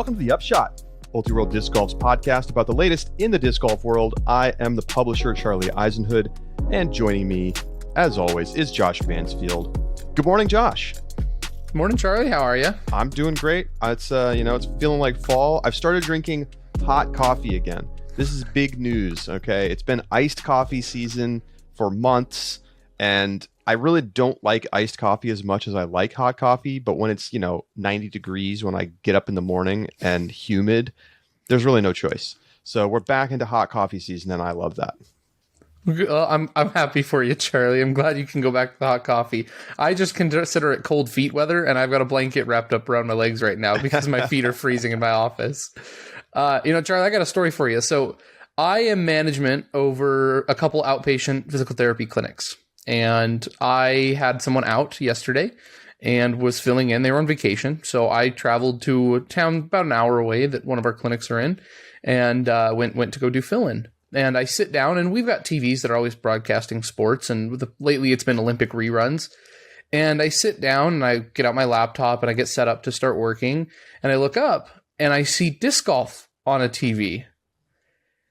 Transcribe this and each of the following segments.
Welcome to the Upshot, Multi-World Disc Golf's podcast about the latest in the disc golf world. I am the publisher, Charlie Eisenhood, and joining me, as always, is Josh Mansfield. Good morning, Josh. Good morning, Charlie. How are you? I'm doing great. It's it's feeling like fall. I've started drinking hot coffee again. This is big news, okay? It's been iced coffee season for months, and I really don't like iced coffee as much as I like hot coffee, but when it's, 90 degrees when I get up in the morning and humid, there's really no choice. So we're back into hot coffee season, and I love that. I'm happy for you, Charlie. I'm glad you can go back to the hot coffee. I just consider it cold feet weather, and I've got a blanket wrapped up around my legs right now because my feet are freezing in my office. Charlie, I got a story for you. So I am management over a couple outpatient physical therapy clinics, and I had someone out yesterday and was filling in. They were on vacation, so I traveled to a town about an hour away that one of our clinics are in, and went to go do fill-in. And I sit down, and we've got TVs that are always broadcasting sports, and lately it's been Olympic reruns. And I sit down, and I get out my laptop, and I get set up to start working, and I look up, and I see disc golf on a TV.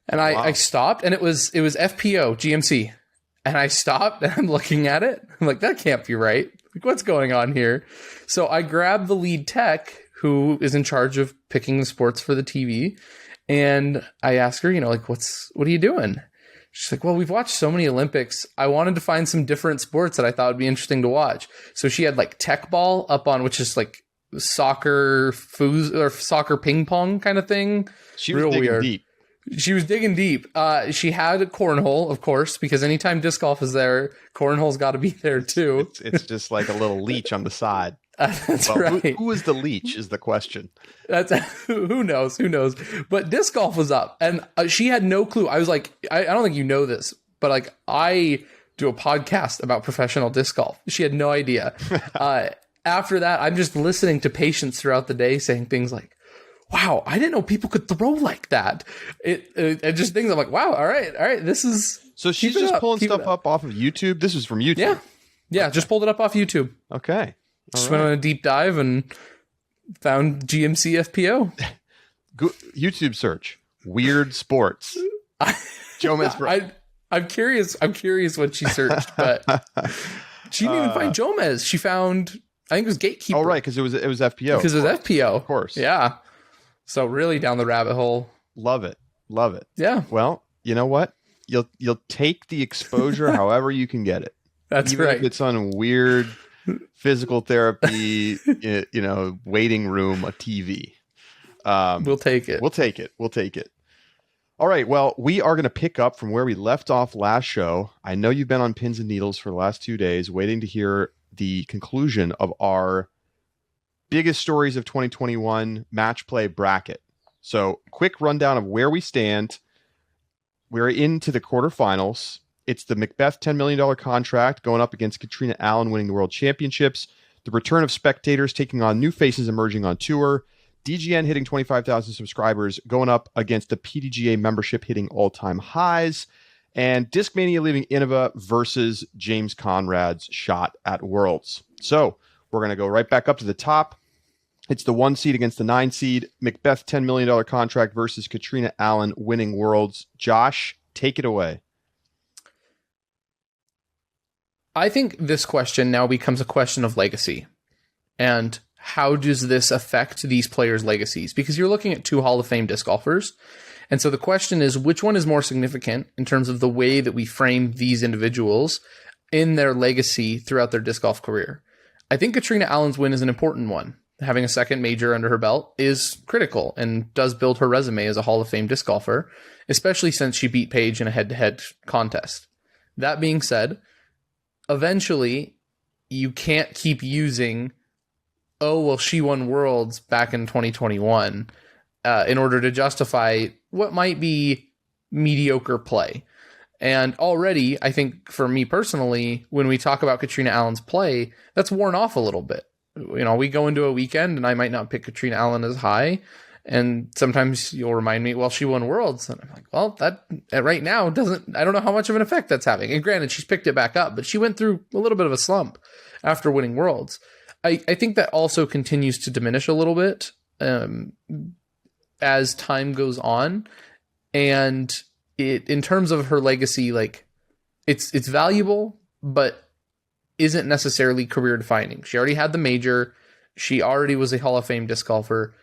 And I stopped, and it was FPO, GMC. And I stopped, and I'm looking at it. I'm like, that can't be right. Like, what's going on here? So I grabbed the lead tech, who is in charge of picking the sports for the TV, and I asked her, what are you doing? She's like, well, we've watched so many Olympics. I wanted to find some different sports that I thought would be interesting to watch. So she had like tech ball up on, which is like soccer or soccer ping pong kind of thing. She was digging weird. Deep. She was digging deep. She had a cornhole, of course, because anytime disc golf is there, cornhole's got to be there too. It's just like a little leech on the side. That's right. Who is the leech is the question. That's who knows. But disc golf was up, and she had no clue. I was like, I don't think you know this, but like I do a podcast about professional disc golf. She had no idea. After that, I'm just listening to patients throughout the day saying things like, wow, I didn't know people could throw like that. It just things I'm like, wow, all right. This is so she's just pulling stuff up off of YouTube. This is from YouTube. Yeah. Okay. Just pulled it up off YouTube. Okay. Went on a deep dive and found GMC FPO. YouTube search weird sports. Joe Mansfield. I'm curious what she searched, but she didn't even find Jomez. She found, I think it was Gatekeeper. Oh, right, because it was FPO. Because it was FPO, of course. Yeah. So really down the rabbit hole. Love it. Yeah. Well, you know what? You'll take the exposure however you can get it. That's Even right. If it's on weird physical therapy, waiting room, a TV. We'll take it. We'll take it. All right. Well, we are going to pick up from where we left off last show. I know you've been on pins and needles for the last 2 days, waiting to hear the conclusion of our biggest stories of 2021 match play bracket. So quick rundown of where we stand. We're into the quarterfinals. It's the Macbeth $10 million contract going up against Katrina Allen winning the World Championships. The return of spectators taking on new faces emerging on tour. DGN hitting 25,000 subscribers going up against the PDGA membership hitting all-time highs. And Discmania leaving Innova versus James Conrad's shot at Worlds. So we're going to go right back up to the top. It's the 1 seed against the 9 seed. Macbeth $10 million contract versus Katrina Allen winning Worlds. Josh, take it away. I think this question now becomes a question of legacy. And how does this affect these players' legacies? Because you're looking at 2 Hall of Fame disc golfers. And so the question is, which one is more significant in terms of the way that we frame these individuals in their legacy throughout their disc golf career? I think Katrina Allen's win is an important one. Having a second major under her belt is critical and does build her resume as a Hall of Fame disc golfer, especially since she beat Paige in a head-to-head contest. That being said, eventually, you can't keep using, she won Worlds back in 2021 in order to justify what might be mediocre play. And already, I think for me personally, when we talk about Katrina Allen's play, that's worn off a little bit. We go into a weekend and I might not pick Katrina Allen as high. And sometimes you'll remind me, she won Worlds. And I'm like, that right now I don't know how much of an effect that's having. And granted, she's picked it back up, but she went through a little bit of a slump after winning Worlds. I think that also continues to diminish a little bit as time goes on, and in terms of her legacy, like it's valuable, but isn't necessarily career defining. She already had the major. She already was a Hall of Fame disc golfer.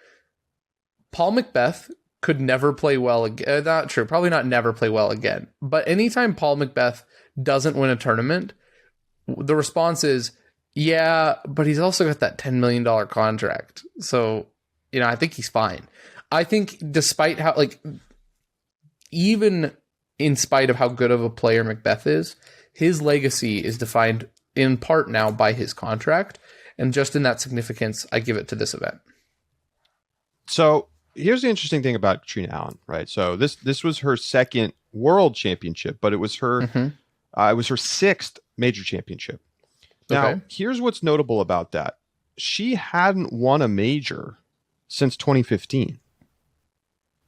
Paul McBeth could never play well again. Not true. Probably not never play well again. But anytime Paul McBeth doesn't win a tournament, the response is, yeah, but he's also got that $10 million contract. So, I think he's fine. I think despite how, like, even in spite of how good of a player McBeth is, his legacy is defined in part now by his contract. And just in that significance, I give it to this event. So here's the interesting thing about Katrina Allen, right? So this was her second world championship, but it was her sixth major championship. Now, Here's what's notable about that. She hadn't won a major since 2015.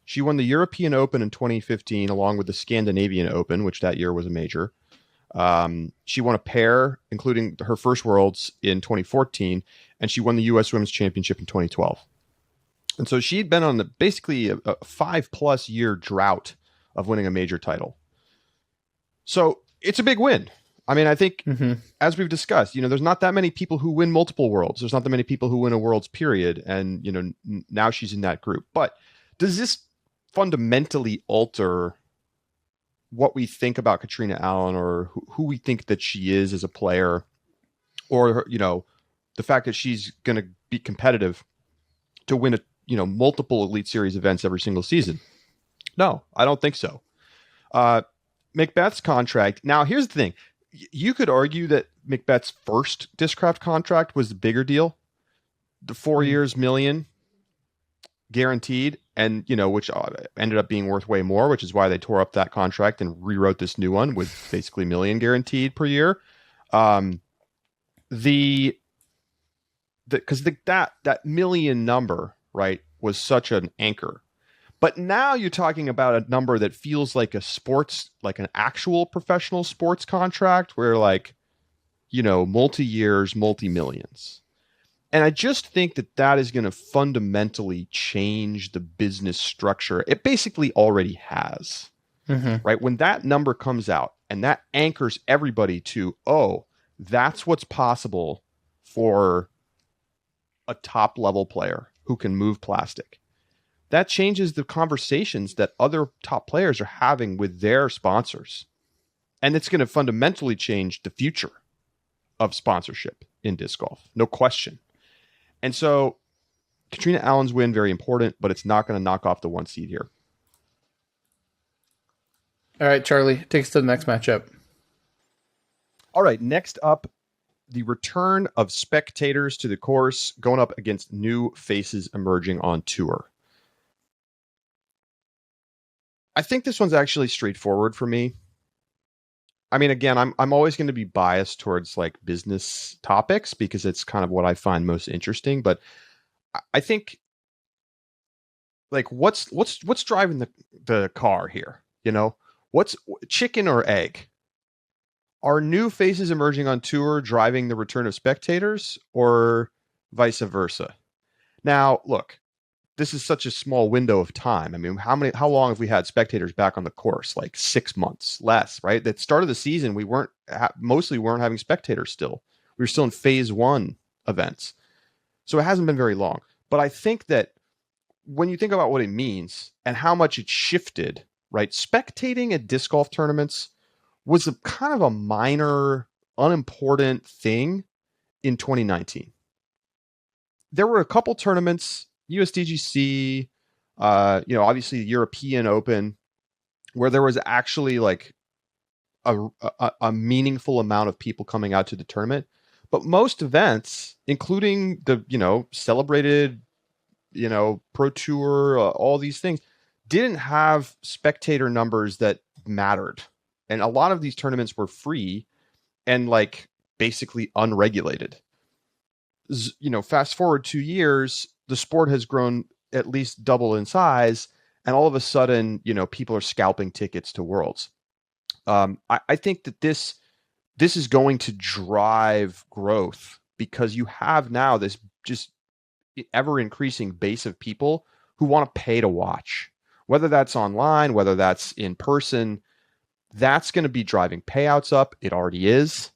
She won the European Open in 2015, along with the Scandinavian Open, which that year was a major. She won a pair, including her first Worlds in 2014, and she won the U.S. Women's Championship in 2012. And so she'd been on basically a 5+ year drought of winning a major title. So it's a big win. I mean, I think, as we've discussed, there's not that many people who win multiple Worlds. There's not that many people who win a Worlds, period. And, now she's in that group. But does this fundamentally alter what we think about Katrina Allen, or who we think that she is as a player, or, the fact that she's going to be competitive to win multiple Elite Series events every single season? No, I don't think so. McBeth's contract. Now, here's the thing. You could argue that McBeth's first Discraft contract was the bigger deal. The 4 years, $1 million guaranteed, and, which ended up being worth way more, which is why they tore up that contract and rewrote this new one with basically $1 million guaranteed per year. Because that $1 million number, right, was such an anchor. But now you're talking about a number that feels like like an actual professional sports contract, where, like, multi-years, multi-millions. And I just think that is going to fundamentally change the business structure. It basically already has, right? When that number comes out and that anchors everybody to, oh, that's what's possible for a top level player who can move plastic. That changes the conversations that other top players are having with their sponsors. And it's going to fundamentally change the future of sponsorship in disc golf. No question. And so Katrina Allen's win, very important, but it's not going to knock off the 1 seed here. All right, Charlie, take us to the next matchup. All right, next up, the return of spectators to the course, going up against new faces emerging on tour. I think this one's actually straightforward for me. I mean, again, I'm always going to be biased towards, like, business topics because it's kind of what I find most interesting. But I think, like, what's driving the car here? What's chicken or egg? Are new faces emerging on tour driving the return of spectators, or vice versa? Now, look. This is such a small window of time. I mean, how long have we had spectators back on the course? Like 6 months, less, right? At the start of the season, we weren't having spectators still. We were still in phase 1 events. So it hasn't been very long. But I think that when you think about what it means and how much it shifted, right? Spectating at disc golf tournaments was a kind of a minor, unimportant thing in 2019. There were a couple tournaments, USDGC, obviously the European Open, where there was actually, like, a meaningful amount of people coming out to the tournament. But most events, including the, celebrated, Pro Tour, all these things, didn't have spectator numbers that mattered. And a lot of these tournaments were free and, like, basically unregulated. Fast forward 2 years, the sport has grown at least double in size, and all of a sudden, people are scalping tickets to Worlds. I think that this is going to drive growth because you have now this just ever increasing base of people who want to pay to watch, whether that's online, whether that's in person. That's going to be driving payouts up. It already is.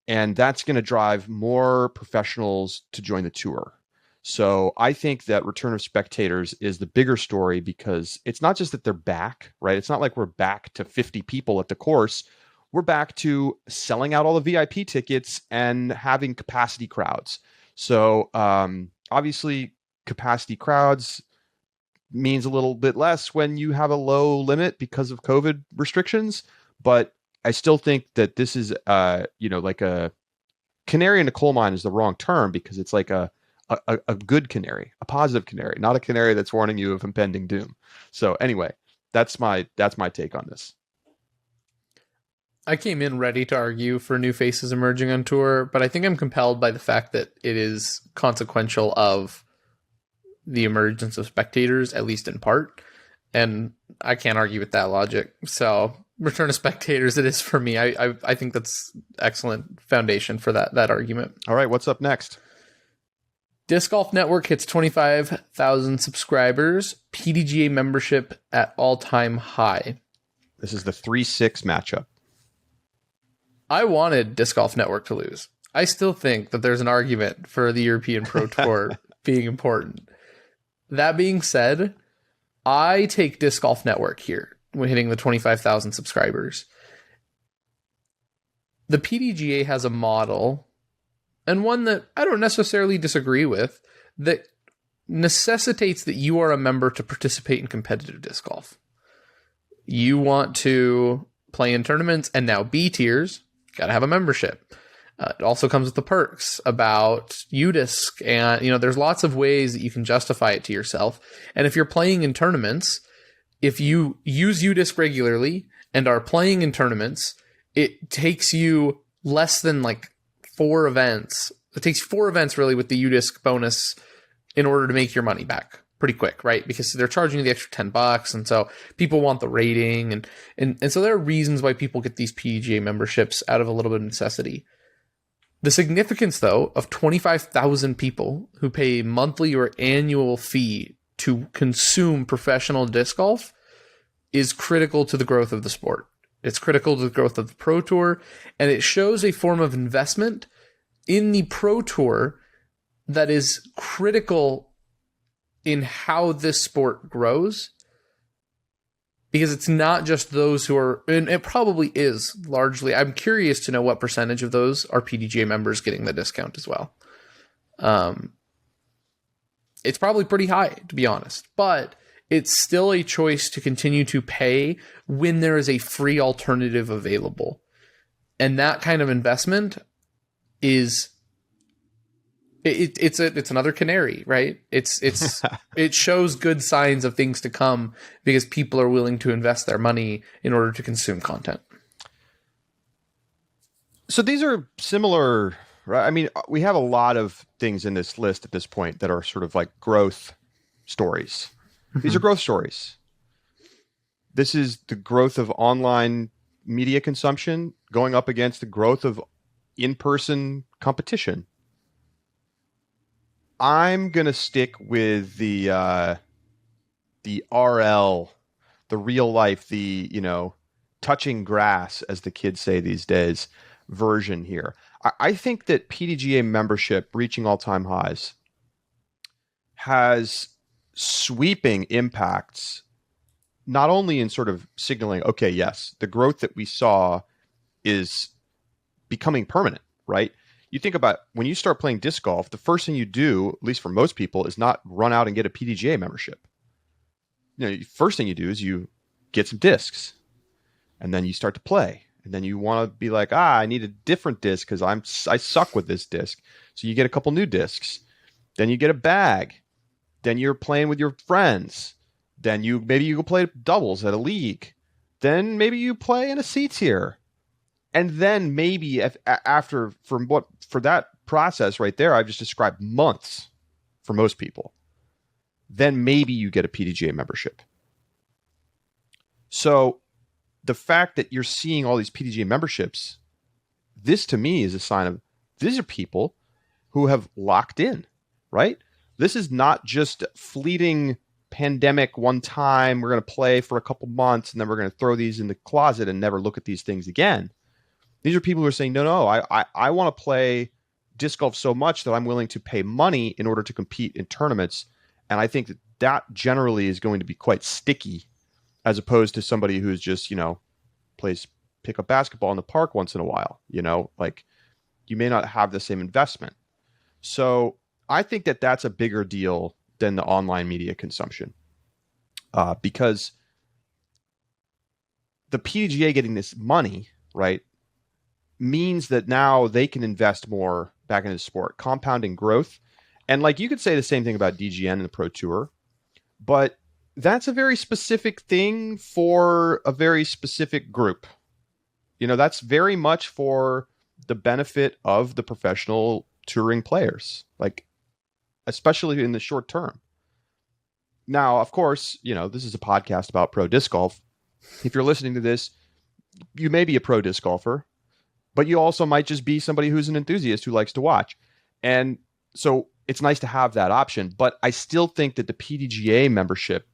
And that's going to drive more professionals to join the tour. So I think that return of spectators is the bigger story, because it's not just that they're back, right? It's not like we're back to 50 people at the course. We're back to selling out all the VIP tickets and having capacity crowds. So obviously capacity crowds means a little bit less when you have a low limit because of COVID restrictions. But I still think that this is, like a canary in a coal mine is the wrong term, because it's like a good canary, a positive canary, not a canary that's warning you of impending doom. So anyway, that's my take on this. I came in ready to argue for new faces emerging on tour, but I think I'm compelled by the fact that it is consequential of the emergence of spectators, at least in part. And I can't argue with that logic. So return of spectators it is for me. I think that's excellent foundation for that argument. All right, what's up next? Disc Golf Network hits 25,000 subscribers. PDGA membership at all-time high. This is the 3-6 matchup. I wanted Disc Golf Network to lose. I still think that there's an argument for the European Pro Tour being important. That being said, I take Disc Golf Network here when hitting the 25,000 subscribers. The PDGA has a model, and one that I don't necessarily disagree with, that necessitates that you are a member to participate in competitive disc golf. You want to play in tournaments, and now B tiers, got to have a membership. It also comes with the perks about UDisc, and there's lots of ways that you can justify it to yourself. And if you're playing in tournaments, if you use UDisc regularly and are playing in tournaments, it takes you less than like 4 events. It takes 4 events really with the UDisc bonus in order to make your money back pretty quick, right? Because they're charging you the extra $10, and so people want the rating, and so there are reasons why people get these PDGA memberships out of a little bit of necessity. The significance, though, of 25,000 people who pay a monthly or annual fee to consume professional disc golf is critical to the growth of the sport. It's critical to the growth of the Pro Tour, and it shows a form of investment in the Pro Tour that is critical in how this sport grows, because it's not just those who are, and it probably is largely, I'm curious to know what percentage of those are PDGA members getting the discount as well. It's probably pretty high, to be honest, but it's still a choice to continue to pay when there is a free alternative available. And that kind of investment is, it's another canary, right? It shows good signs of things to come because people are willing to invest their money in order to consume content. So these are similar, right? I mean, we have a lot of things in this list at this point that are sort of like growth stories. These are growth stories. This is the growth of online media consumption going up against the growth of in-person competition. I'm going to stick with the RL, the real life, the, touching grass, as the kids say these days, version here. I think that PDGA membership reaching all-time highs has sweeping impacts, not only in sort of signaling, okay, yes, the growth that we saw is becoming permanent, right? You think about when you start playing disc golf, the first thing you do, at least for most people, is not run out and get a PDGA membership. First thing you do is you get some discs, and then you start to play, and then you want to be like, I need a different disc because I suck with this disc. So you get a couple new discs, then you get a bag, then you're playing with your friends, then maybe you go play doubles at a league, then maybe you play in a C tier. And then maybe for that process right there, I've just described months for most people. Then maybe you get a PDGA membership. So the fact that you're seeing all these PDGA memberships, this to me is a sign of these are people who have locked in, right? This is not just fleeting pandemic one time. We're going to play for a couple months, and then we're going to throw these in the closet and never look at these things again. These are people who are saying, no, I want to play disc golf so much that I'm willing to pay money in order to compete in tournaments. And I think that generally is going to be quite sticky, as opposed to somebody who's just, plays pickup basketball in the park once in a while. Like, you may not have the same investment. So I think that that's a bigger deal than the online media consumption, because the PDGA getting this money, right, means that now they can invest more back into the sport, compounding growth. And like, you could say the same thing about DGN and the Pro Tour, but that's a very specific thing for a very specific group. That's very much for the benefit of the professional touring players, like, especially in the short term. Now, of course, this is a podcast about pro disc golf. If you're listening to this, you may be a pro disc golfer, but you also might just be somebody who's an enthusiast who likes to watch. And so it's nice to have that option, but I still think that the PDGA membership,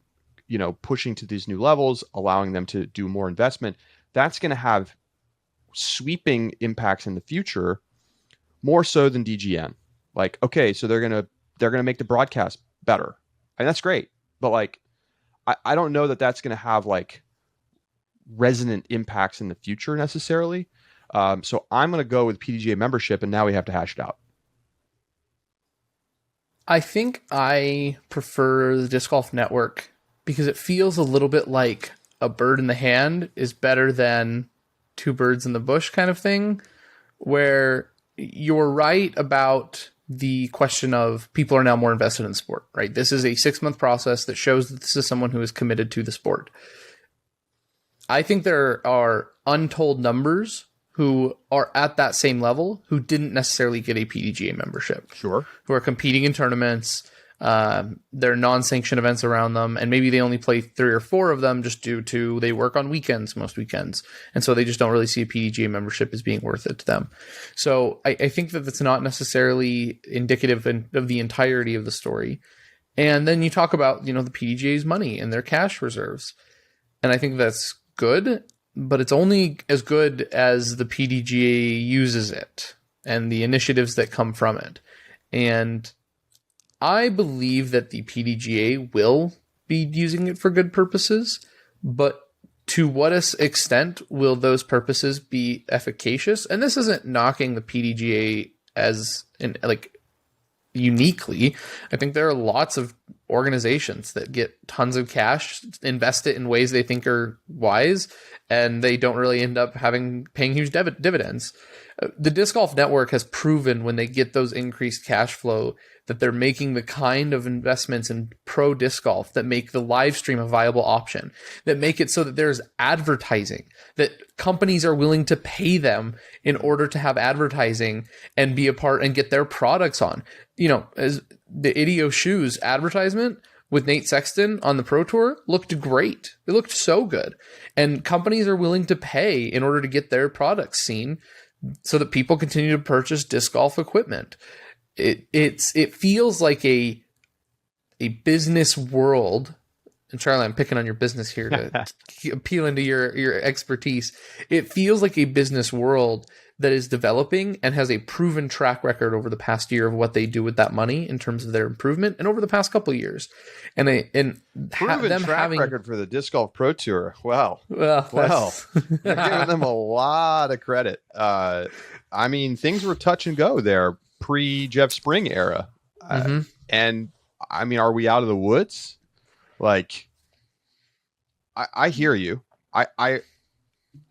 pushing to these new levels, allowing them to do more investment, that's going to have sweeping impacts in the future, more so than DGN. Like, okay, so they're going to make the broadcast better. And that's great. But like, I don't know that that's going to have like resonant impacts in the future necessarily. So I'm going to go with PDGA membership, and now we have to hash it out. I think I prefer the Disc Golf Network because it feels a little bit like a bird in the hand is better than two birds in the bush kind of thing, where you're right about the question of people are now more invested in sport, right? This is a 6-month process that shows that this is someone who is committed to the sport. I think there are untold numbers who are at that same level who didn't necessarily get a PDGA membership. Sure. Who are competing in tournaments. There are non-sanctioned events around them, and maybe they only play 3 or 4 of them just due to they work on weekends, most weekends. And so they just don't really see a PDGA membership as being worth it to them. So I think that that's not necessarily indicative of the entirety of the story. And then you talk about, the PDGA's money and their cash reserves. And I think that's good, but it's only as good as the PDGA uses it and the initiatives that come from it. And I believe that the PDGA will be using it for good purposes, but to what extent will those purposes be efficacious? And this isn't knocking the PDGA as uniquely. I think there are lots of organizations that get tons of cash, invest it in ways they think are wise, and they don't really end up paying huge dividends. The Disc Golf Network has proven when they get those increased cash flow that they're making the kind of investments in pro disc golf that make the live stream a viable option, that make it so that there's advertising, that companies are willing to pay them in order to have advertising and be a part and get their products on. As the Idio Shoes advertisement with Nate Sexton on the Pro Tour looked great. It looked so good. And companies are willing to pay in order to get their products seen so that people continue to purchase disc golf equipment. It feels like a business world, and Charlie, I'm picking on your business here to appeal into your expertise. It feels like a business world that is developing and has a proven track record over the past year of what they do with that money in terms of their improvement, and over the past couple of years. Proven track record for the Disc Golf Pro Tour. Wow. Well, you're giving them a lot of credit. Things were touch and go there pre-Jeff Spring era. And are we out of the woods? Like, I hear you. I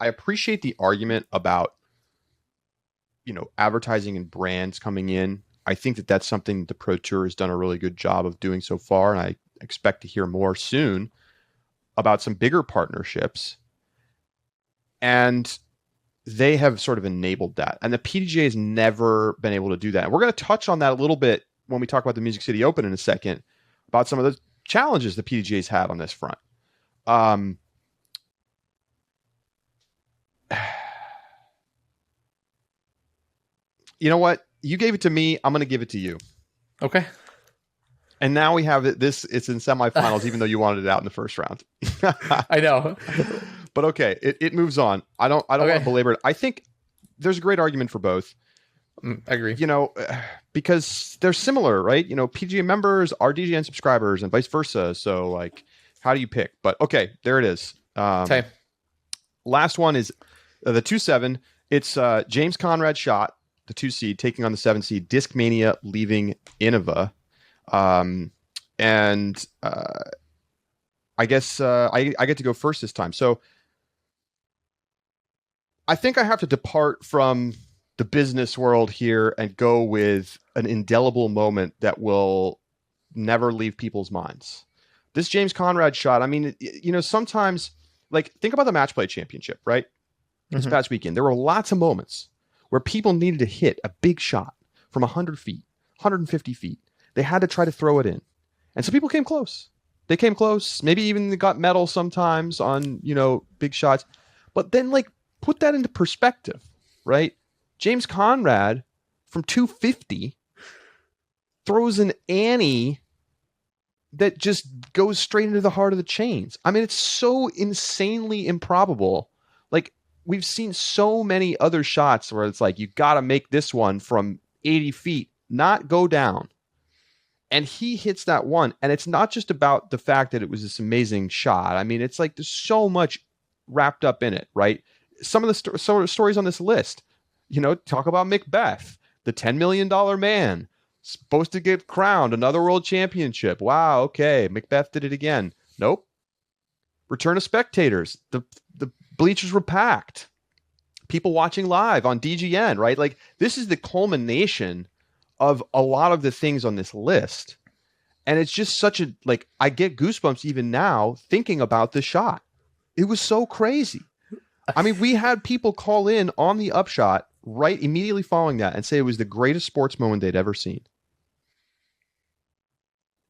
appreciate the argument about, advertising and brands coming in. I think that that's something the Pro Tour has done a really good job of doing so far. And I expect to hear more soon about some bigger partnerships. And they have sort of enabled that. And the PDGA has never been able to do that. And we're going to touch on that a little bit when we talk about the Music City Open in a second, about some of the challenges the PDGA's had on this front. You know what? You gave it to me. I'm going to give it to you. Okay. And now we have it. It's in semifinals, even though you wanted it out in the first round. I know. But okay, it moves on. I don't want to belabor it. I think there's a great argument for both. I agree. Because they're similar, right? PGA members are DGN subscribers and vice versa. So like, how do you pick? But okay, there it is. Okay. Last one is the 2-7. It's James Conrad shot, the 2 seed, taking on the 7 seed, Discmania leaving Innova. And I guess I get to go first this time. So I think I have to depart from the business world here and go with an indelible moment that will never leave people's minds. This James Conrad shot, I mean, sometimes, like, think about the Match Play Championship, right? This past weekend, there were lots of moments where people needed to hit a big shot from 100 feet, 150 feet. They had to try to throw it in. And so people came close. They came close. Maybe even got medals sometimes on, big shots. But then, like, put that into perspective, right? James Conrad from 250 throws an Annie that just goes straight into the heart of the chains. I mean, it's so insanely improbable. Like, we've seen so many other shots where it's like, you got to make this one from 80 feet, not go down. And he hits that one. And it's not just about the fact that it was this amazing shot. I mean, it's like there's so much wrapped up in it, right? Some of the stories on this list, talk about Macbeth, the $10 million man, supposed to get crowned another world championship. Wow, okay, Macbeth did it again. Nope. Return of spectators. The bleachers were packed. People watching live on DGN, right? Like, this is the culmination of a lot of the things on this list. And it's just such a, like, I get goosebumps even now thinking about the shot. It was so crazy. I mean, we had people call in on the Upshot right immediately following that and say it was the greatest sports moment they'd ever seen.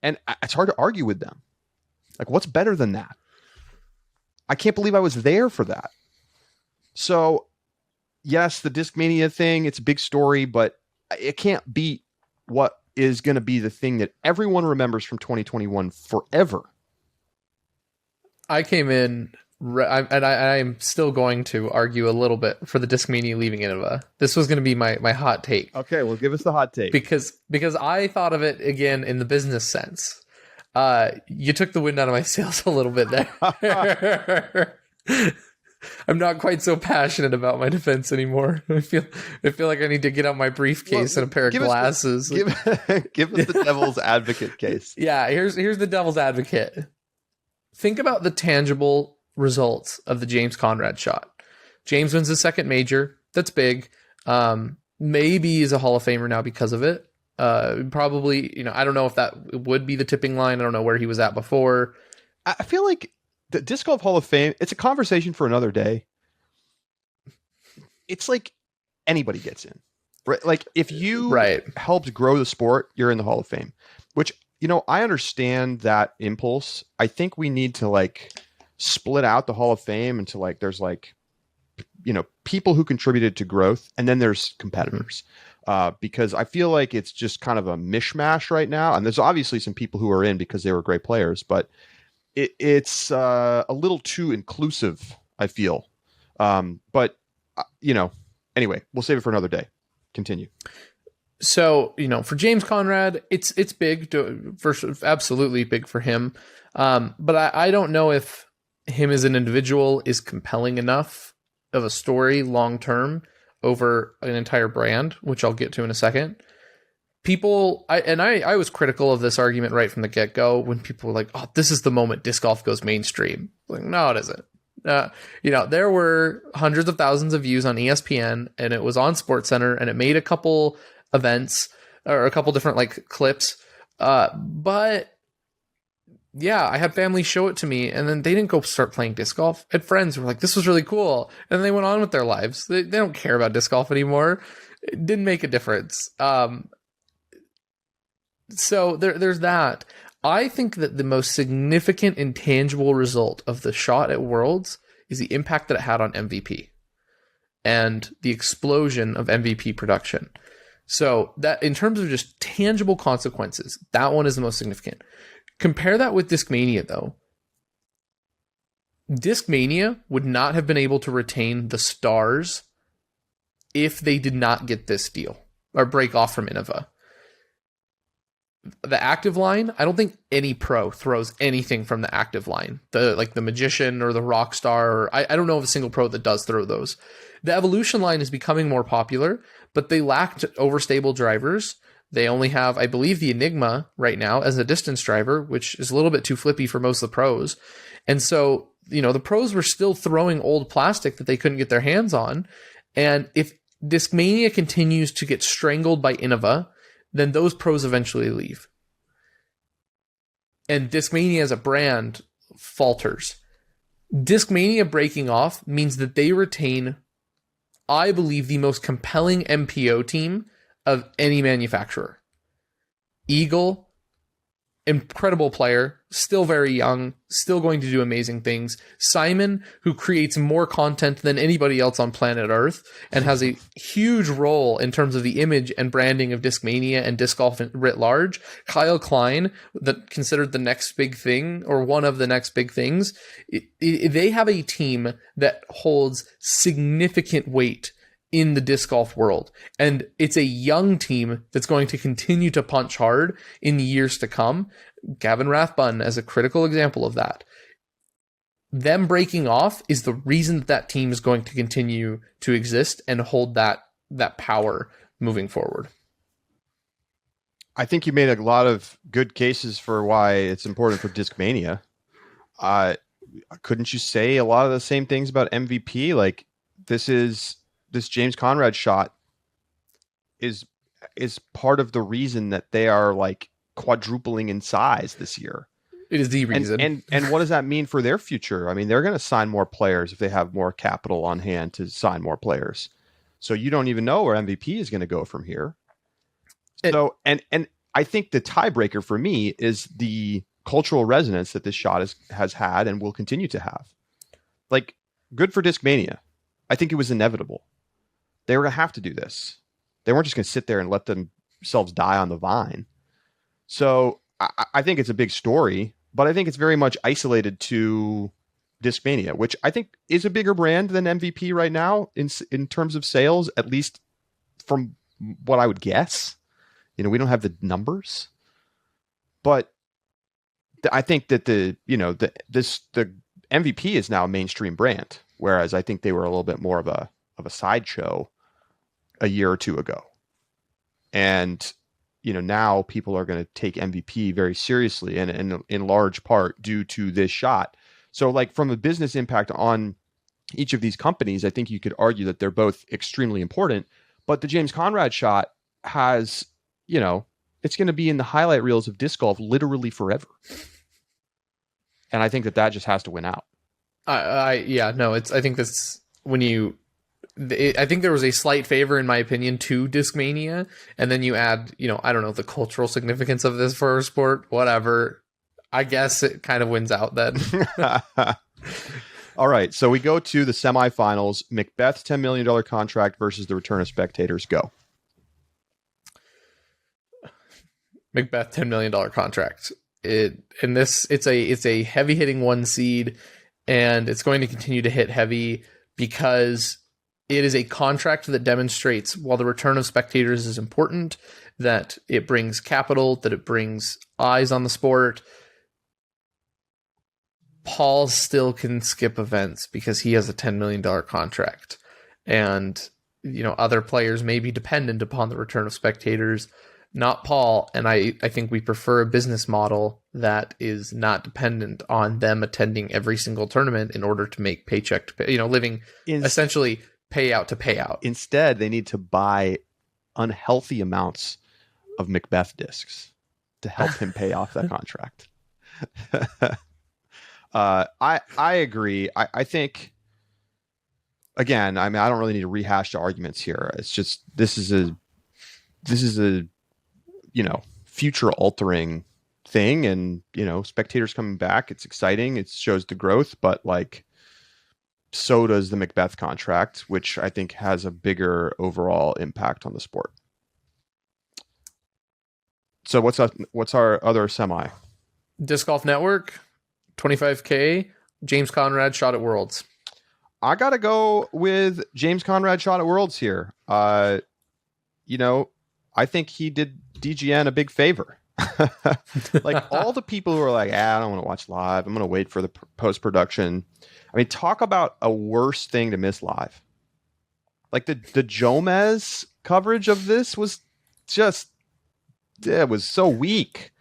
And it's hard to argue with them. Like, what's better than that? I can't believe I was there for that. So, yes, the Discmania thing, it's a big story, but it can't beat what is going to be the thing that everyone remembers from 2021 forever. I came in, and I'm still going to argue a little bit for the Discmania leaving Innova. This was going to be my hot take. Okay, well, give us the hot take. Because I thought of it, again, in the business sense. You took the wind out of my sails a little bit there. I'm not quite so passionate about my defense anymore. I feel like I need to get out my briefcase and a pair of glasses. Give us the devil's advocate case. Yeah, here's the devil's advocate. Think about the tangible results of the James Conrad shot. James wins his second major. That's big. Maybe he's a Hall of Famer now because of it. Probably, I don't know if that would be the tipping line. I don't know where he was at before. I feel like the Disc Golf Hall of Fame, it's a conversation for another day. It's like anybody gets in, right? Like, if you helped grow the sport, you're in the Hall of Fame, which, I understand that impulse. I think we need to, like, split out the Hall of Fame into, like, there's, like, people who contributed to growth, and then there's competitors. Because I feel like it's just kind of a mishmash right now. And there's obviously some people who are in because they were great players, but it's a little too inclusive, I feel. But anyway, we'll save it for another day. Continue. So, for James Conrad, it's big, absolutely big for him. But I don't know if him as an individual is compelling enough of a story long-term over an entire brand, which I'll get to in a second. I was critical of this argument right from the get-go when people were like, oh, this is the moment disc golf goes mainstream. Like, no, it isn't. There were hundreds of thousands of views on ESPN, and it was on SportsCenter, and it made a couple events or a couple different, like, clips. But yeah, I had family show it to me, and then they didn't go start playing disc golf. I had friends who were like, this was really cool. And they went on with their lives. They don't care about disc golf anymore. It didn't make a difference. So there's that. I think that the most significant intangible result of the shot at Worlds is the impact that it had on MVP and the explosion of MVP production. So that in terms of just tangible consequences, that one is the most significant. Compare that with Discmania, though. Discmania would not have been able to retain the stars if they did not get this deal or break off from Innova. The active line, I don't think any pro throws anything from the active line. The magician or the rock star, or I don't know of a single pro that does throw those. The evolution line is becoming more popular, but they lacked overstable drivers. They only have, I believe, the Enigma right now as a distance driver, which is a little bit too flippy for most of the pros. And so, the pros were still throwing old plastic that they couldn't get their hands on. And if Discmania continues to get strangled by Innova, then those pros eventually leave. And Discmania as a brand falters. Discmania breaking off means that they retain, I believe, the most compelling MPO team of any manufacturer. Eagle, incredible player, still very young, still going to do amazing things. Simon, who creates more content than anybody else on planet Earth and has a huge role in terms of the image and branding of Discmania and disc golf writ large. Kyle Klein, considered the next big thing or one of the next big things. They have a team that holds significant weight in the disc golf world. And it's a young team that's going to continue to punch hard in the years to come. Gavin Rathbun as a critical example of that. Them breaking off is the reason that team is going to continue to exist and hold that power moving forward. I think you made a lot of good cases for why it's important for Discmania. Couldn't you say a lot of the same things about MVP? Like this James Conrad shot is part of the reason that they are like quadrupling in size this year. It is the reason. And what does that mean for their future? I mean, they're going to sign more players if they have more capital on hand to sign more players. So you don't even know where MVP is going to go from here. So, and I think the tiebreaker for me is the cultural resonance that this shot has had and will continue to have. Like, good for Discmania. I think it was inevitable. They were going to have to do this. They weren't just going to sit there and let themselves die on the vine. So I think it's a big story, but I think it's very much isolated to Discmania, which I think is a bigger brand than MVP right now in terms of sales, at least from what I would guess. We don't have the numbers, but I think that the MVP is now a mainstream brand, whereas I think they were a little bit more of a sideshow a year or two ago. And, now people are going to take MVP very seriously and in large part due to this shot. So like from a business impact on each of these companies, I think you could argue that they're both extremely important, but the James Conrad shot has, it's going to be in the highlight reels of disc golf literally forever. And I think that just has to win out. I think that's when I think there was a slight favor, in my opinion, to Discmania, and then you add, I don't know, the cultural significance of this for our sport, whatever. I guess it kind of wins out then. All right, so we go to the semifinals. Macbeth's $10 million contract versus the return of spectators. Go. Macbeth $10 million contract. It's a heavy hitting 1 seed, and it's going to continue to hit heavy because it is a contract that demonstrates, while the return of spectators is important, that it brings capital, that it brings eyes on the sport. Paul still can skip events because he has a $10 million contract. And, other players may be dependent upon the return of spectators, not Paul. And I think we prefer a business model that is not dependent on them attending every single tournament in order to make paycheck to pay, living essentially payout to payout. Instead, they need to buy unhealthy amounts of Macbeth discs to help him pay off that contract. I agree. I think, again, I don't really need to rehash the arguments here. It's just this is a future altering thing, and spectators coming back. It's exciting. It shows the growth, but like, so does the Macbeth contract, which I think has a bigger overall impact on the sport. So what's our other semi? Disc Golf Network, 25K, James Conrad shot at Worlds. I got to go with James Conrad shot at Worlds here. You know, I think he did DGN a big favor. Like all the people who are like, I don't want to watch live. I'm going to wait for the post-production. I mean, talk about a worse thing to miss live. Like the Jomez coverage of this was just, it was so weak.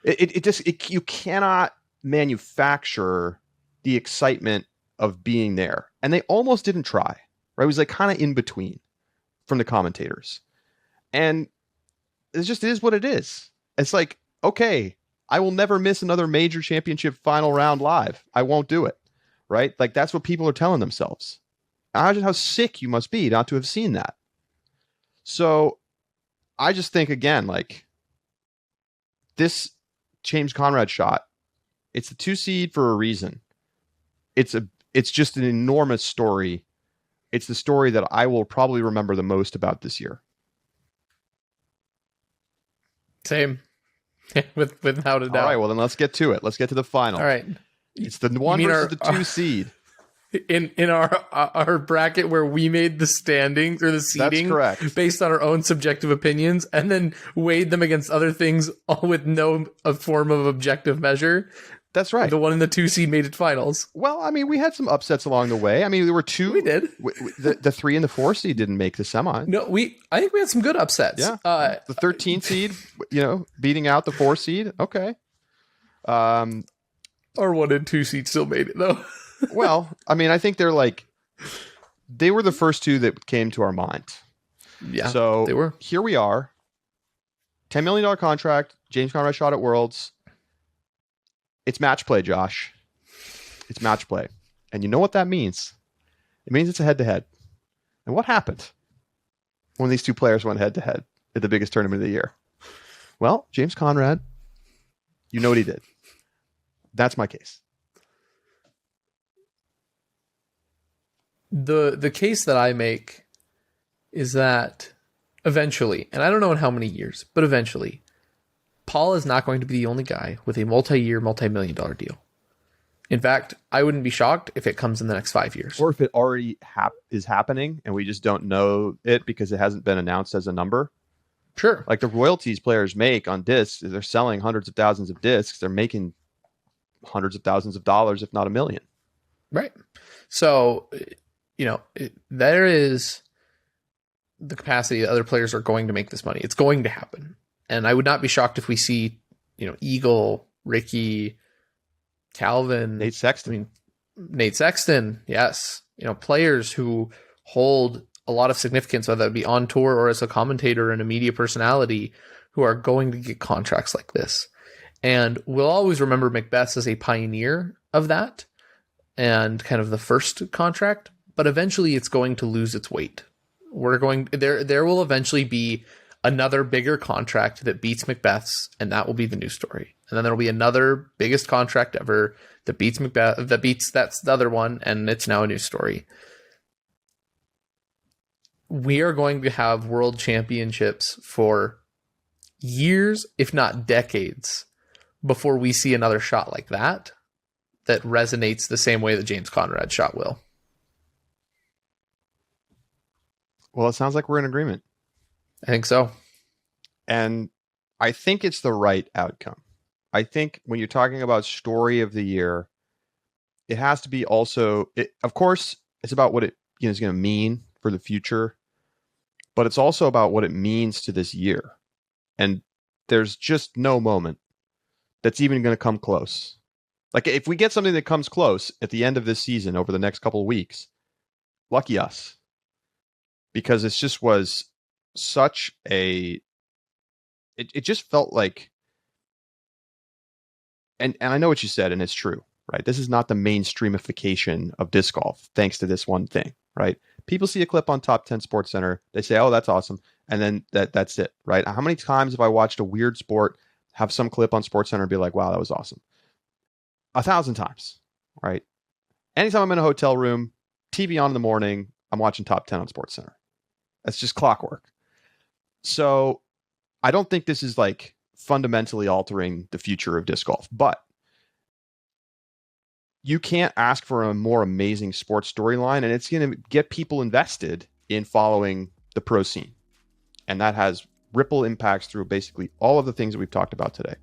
You cannot manufacture the excitement of being there. And they almost didn't try, right? It was like kind of in between from the commentators. And it is what it is. It's like, okay, I will never miss another major championship final round live. I won't do it, right? Like that's what people are telling themselves. Imagine how sick you must be not to have seen that. So I just think, again, like this James Conrad shot, it's the 2 seed for a reason. It's just an enormous story. It's the story that I will probably remember the most about this year. Same. Without a doubt. All right, well then let's get to it. Let's get to the final. All right. It's the 1 versus the 2 seed. In our bracket where we made the standings or the seeding based on our own subjective opinions and then weighed them against other things all with no form of objective measure. That's right. The 1 and the 2 seed made it finals. Well, I mean, we had some upsets along the way. I mean, there were 2. We did. The 3 and the 4 seed didn't make the semi. No, I think we had some good upsets. Yeah. The 13 seed, beating out the 4 seed. Okay. Our 1 and 2 seed still made it though. Well, I mean, I think they were the first 2 that came to our mind. Yeah. So they were. Here we are. $10 million contract. James Conrad shot at Worlds. It's match play, Josh. It's match play. And you know what that means? It means it's a head-to-head. And what happened when these 2 players went head-to-head at the biggest tournament of the year? Well, James Conrad, you know what he did. That's my case. The case that I make is that eventually, and I don't know in how many years, but eventually, Paul is not going to be the only guy with a multi-year, multi-million-dollar deal. In fact, I wouldn't be shocked if it comes in the next 5 years. Or if it already is happening and we just don't know it because it hasn't been announced as a number. Sure. Like the royalties players make on discs, they're selling hundreds of thousands of discs. They're making hundreds of thousands of dollars, if not $1 million. Right. So, there is the capacity that other players are going to make this money. It's going to happen. And I would not be shocked if we see, Eagle, Ricky, Calvin, Nate Sexton. Nate Sexton, yes. Players who hold a lot of significance, whether it be on tour or as a commentator and a media personality, who are going to get contracts like this. And we'll always remember Macbeth as a pioneer of that and kind of the first contract, but eventually it's going to lose its weight. There will eventually be another bigger contract that beats Macbeth's, and that will be the news story. And then there'll be another biggest contract ever that beats Macbeth, that's the other one, and it's now a news story. We are going to have world championships for years, if not decades, before we see another shot like that resonates the same way that James Conrad shot will. Well, it sounds like we're in agreement. I think so. And I think it's the right outcome. I think when you're talking about story of the year, it has to be also, of course, it's about what it is going to mean for the future, but it's also about what it means to this year. And there's just no moment that's even going to come close. Like if we get something that comes close at the end of this season over the next couple of weeks, lucky us. Because it just was such it just felt like, and I know what you said, and it's true, right? This is not the mainstreamification of disc golf, thanks to this one thing, right? People see a clip on Top 10 Sports Center, they say, oh, that's awesome, and then that's it, right? How many times have I watched a weird sport, have some clip on Sports Center and be like, wow, that was awesome? 1,000 times, right? Anytime I'm in a hotel room, TV on in the morning, I'm watching Top 10 on Sports Center. That's just clockwork. So I don't think this is like fundamentally altering the future of disc golf. But you can't ask for a more amazing sports storyline, and it's going to get people invested in following the pro scene. And that has ripple impacts through basically all of the things that we've talked about today.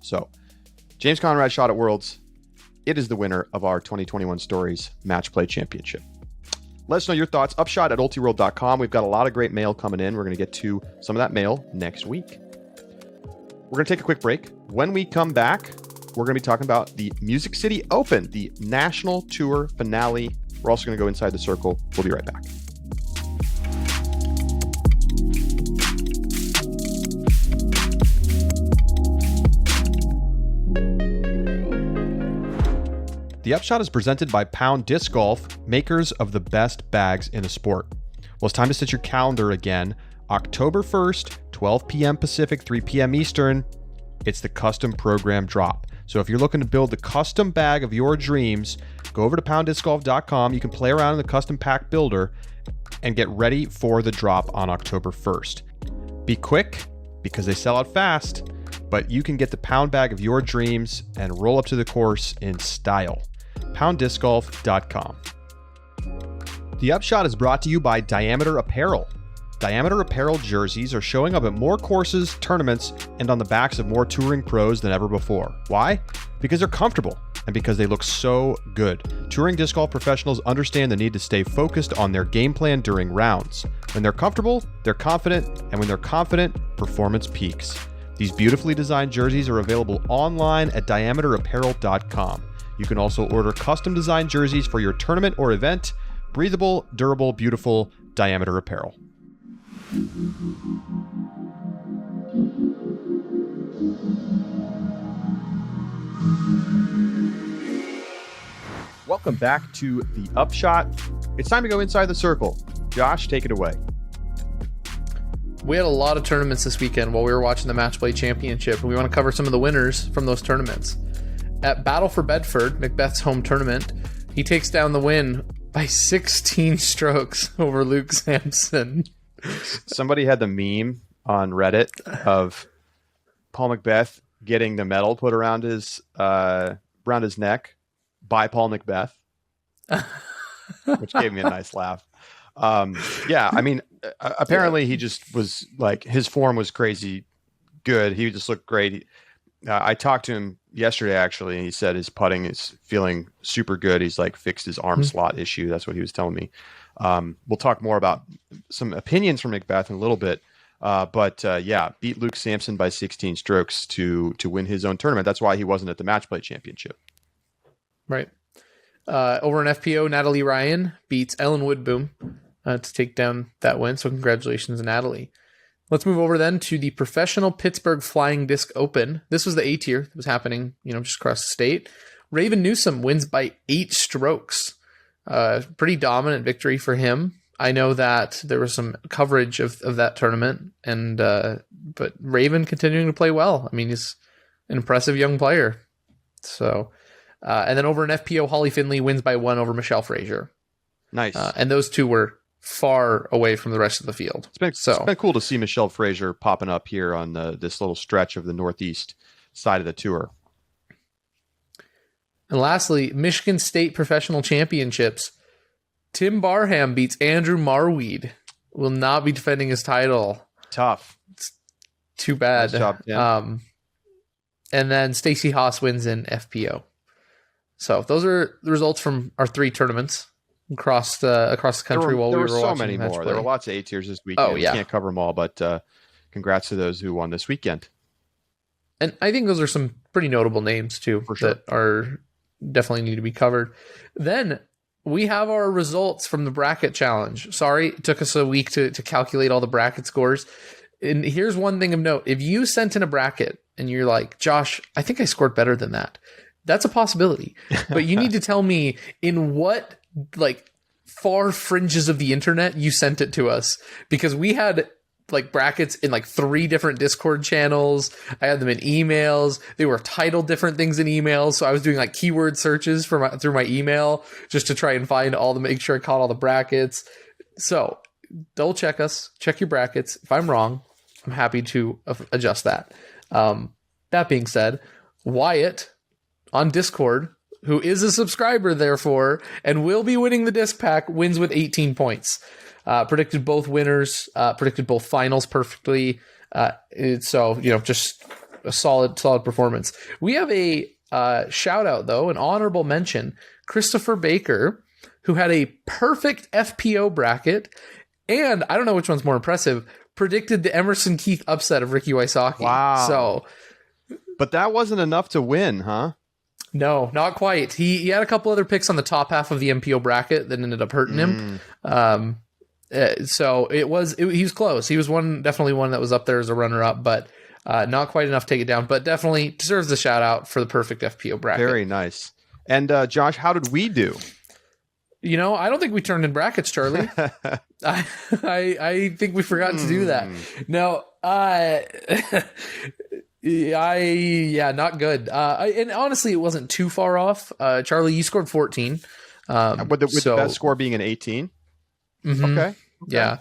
So, James Conrad Shot at Worlds, it is the winner of our 2021 Stories Match Play Championship. Let us know your thoughts. Upshot at ultiworld.com. We've got a lot of great mail coming in. We're going to get to some of that mail next week. We're going to take a quick break. When we come back, we're going to be talking about the Music City Open, the National Tour finale. We're also going to go inside the circle. We'll be right back. The Upshot is presented by Pound Disc Golf, makers of the best bags in the sport. Well, it's time to set your calendar again. October 1st, 12 p.m. Pacific, 3 p.m. Eastern, it's the custom program drop. So if you're looking to build the custom bag of your dreams, go over to pounddiscgolf.com. You can play around in the custom pack builder and get ready for the drop on October 1st. Be quick because they sell out fast, but you can get the pound bag of your dreams and roll up to the course in style. pounddiscgolf.com. The Upshot is brought to you by Diameter Apparel. Diameter Apparel jerseys are showing up at more courses, tournaments, and on the backs of more touring pros than ever before. Why? Because they're comfortable and because they look so good. Touring disc golf professionals understand the need to stay focused on their game plan during rounds. When they're comfortable, they're confident, and when they're confident, performance peaks. These beautifully designed jerseys are available online at diameterapparel.com. You can also order custom designed jerseys for your tournament or event. Breathable, durable, beautiful, Diameter Apparel. Welcome back to the Upshot. It's time to go inside the circle. Josh, take it away. We had a lot of tournaments this weekend while we were watching the Match Play Championship, and we want to cover some of the winners from those tournaments. At Battle for Bedford, Macbeth's home tournament, he takes down the win by 16 strokes over Luke Sampson. Somebody had the meme on Reddit of Paul Macbeth getting the medal put around his neck by Paul Macbeth, which gave me a nice laugh. Yeah, I mean, apparently he just was like, his form was crazy good. He just looked great. I talked to him yesterday, actually, and he said his putting is feeling super good. He's like fixed his arm slot issue. That's what he was telling me. We'll talk more about some opinions from Macbeth in a little bit. But yeah, beat Luke Sampson by 16 strokes to win his own tournament. That's why he wasn't at the Match Play Championship. Right. Over in FPO, Natalie Ryan beats Ellen Woodboom to take down that win. So congratulations, Natalie. Let's move over then to the Professional Pittsburgh Flying Disc Open. This was the A tier that was happening, just across the state. Raven Newsom wins by 8 strokes. Pretty dominant victory for him. I know that there was some coverage of that tournament, and but Raven continuing to play well. I mean, he's an impressive young player. So, and then over in FPO, Holly Finley wins by 1 over Michelle Frazier. Nice. And those two were far away from the rest of the field. It's been cool to see Michelle Frazier popping up here on this little stretch of the Northeast side of the tour. And lastly, Michigan State Professional Championships. Tim Barham beats Andrew Marweed. Will not be defending his title. Tough. It's too bad. Nice job, Tim. And then Stacey Haas wins in FPO. So those are the results from our 3 tournaments across the country while we were watching. There were so many more. There were lots of A tiers this weekend. Oh, yeah. We can't cover them all, but congrats to those who won this weekend. And I think those are some pretty notable names too, for sure, that are definitely need to be covered. Then we have our results from the bracket challenge. Sorry, it took us a week to calculate all the bracket scores. And here's one thing of note. If you sent in a bracket and you're like, Josh, I think I scored better than that, that's a possibility. But you need to tell me in what far fringes of the internet you sent it to us, because we had brackets in 3 different Discord channels. I had them in emails. They were titled different things in emails. So I was doing keyword searches through my email just to try and find make sure I caught all the brackets. So double check us, check your brackets. If I'm wrong, I'm happy to adjust that. That being said, Wyatt on Discord, who is a subscriber, therefore, and will be winning the disc pack, wins with 18 points. Predicted both winners, predicted both finals perfectly. So, just a solid performance. We have a shout out, though, an honorable mention. Christopher Baker, who had a perfect FPO bracket, and I don't know which one's more impressive, predicted the Emerson Keith upset of Ricky Wysocki. Wow. So, but that wasn't enough to win, huh? No, not quite. He had a couple other picks on the top half of the MPO bracket that ended up hurting him. So he was close. He was definitely one that was up there as a runner up, but not quite enough to take it down. But definitely deserves the shout out for the perfect FPO bracket. Very nice. And Josh, how did we do? I don't think we turned in brackets, Charlie. I think we forgot to do that. No, not good. And honestly, it wasn't too far off. Charlie, you scored 14. With the best score being an 18? Mm-hmm. Okay. Yeah.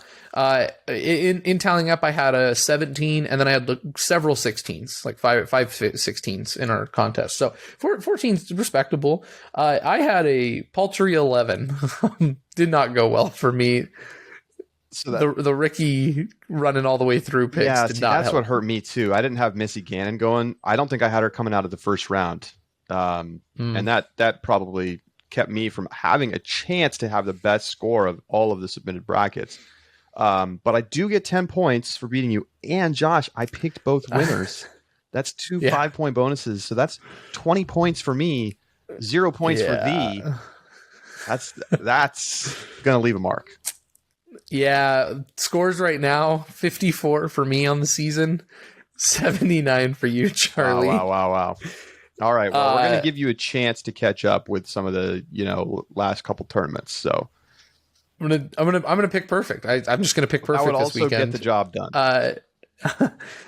In tallying up, I had a 17, and then I had several 16s, like five 16s in our contest. So 14 is respectable. I had a paltry 11. Did not go well for me. So the Ricky running all the way through picks did not that's help. What hurt me too. I didn't have Missy Gannon going. I don't think I had her coming out of the first round. And that probably kept me from having a chance to have the best score of all of the submitted brackets. But I do get 10 points for beating you. And Josh, I picked both winners. That's two 5-point bonuses. So that's 20 points for me, 0 points for thee. That's going to leave a mark. Yeah, scores right now, 54 for me on the season, 79 for you, Charlie. Wow. All right, well, we're going to give you a chance to catch up with some of the, last couple tournaments. So I'm gonna pick perfect. I'm just gonna pick perfect this weekend. Get the job done.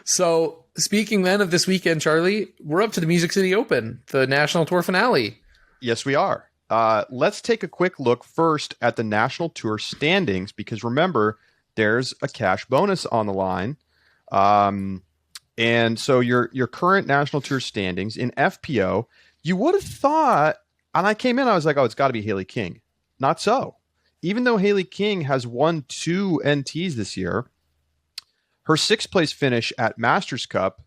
So speaking then of this weekend, Charlie, we're up to the Music City Open, the National Tour finale. Yes, we are. Let's take a quick look first at the National Tour standings, because remember, there's a cash bonus on the line. And so your current National Tour standings in FPO, you would have thought, and I came in, I was like, oh, it's got to be Haley King. Not so. Even though Haley King has won 2 NTs this year, her 6th place finish at Masters Cup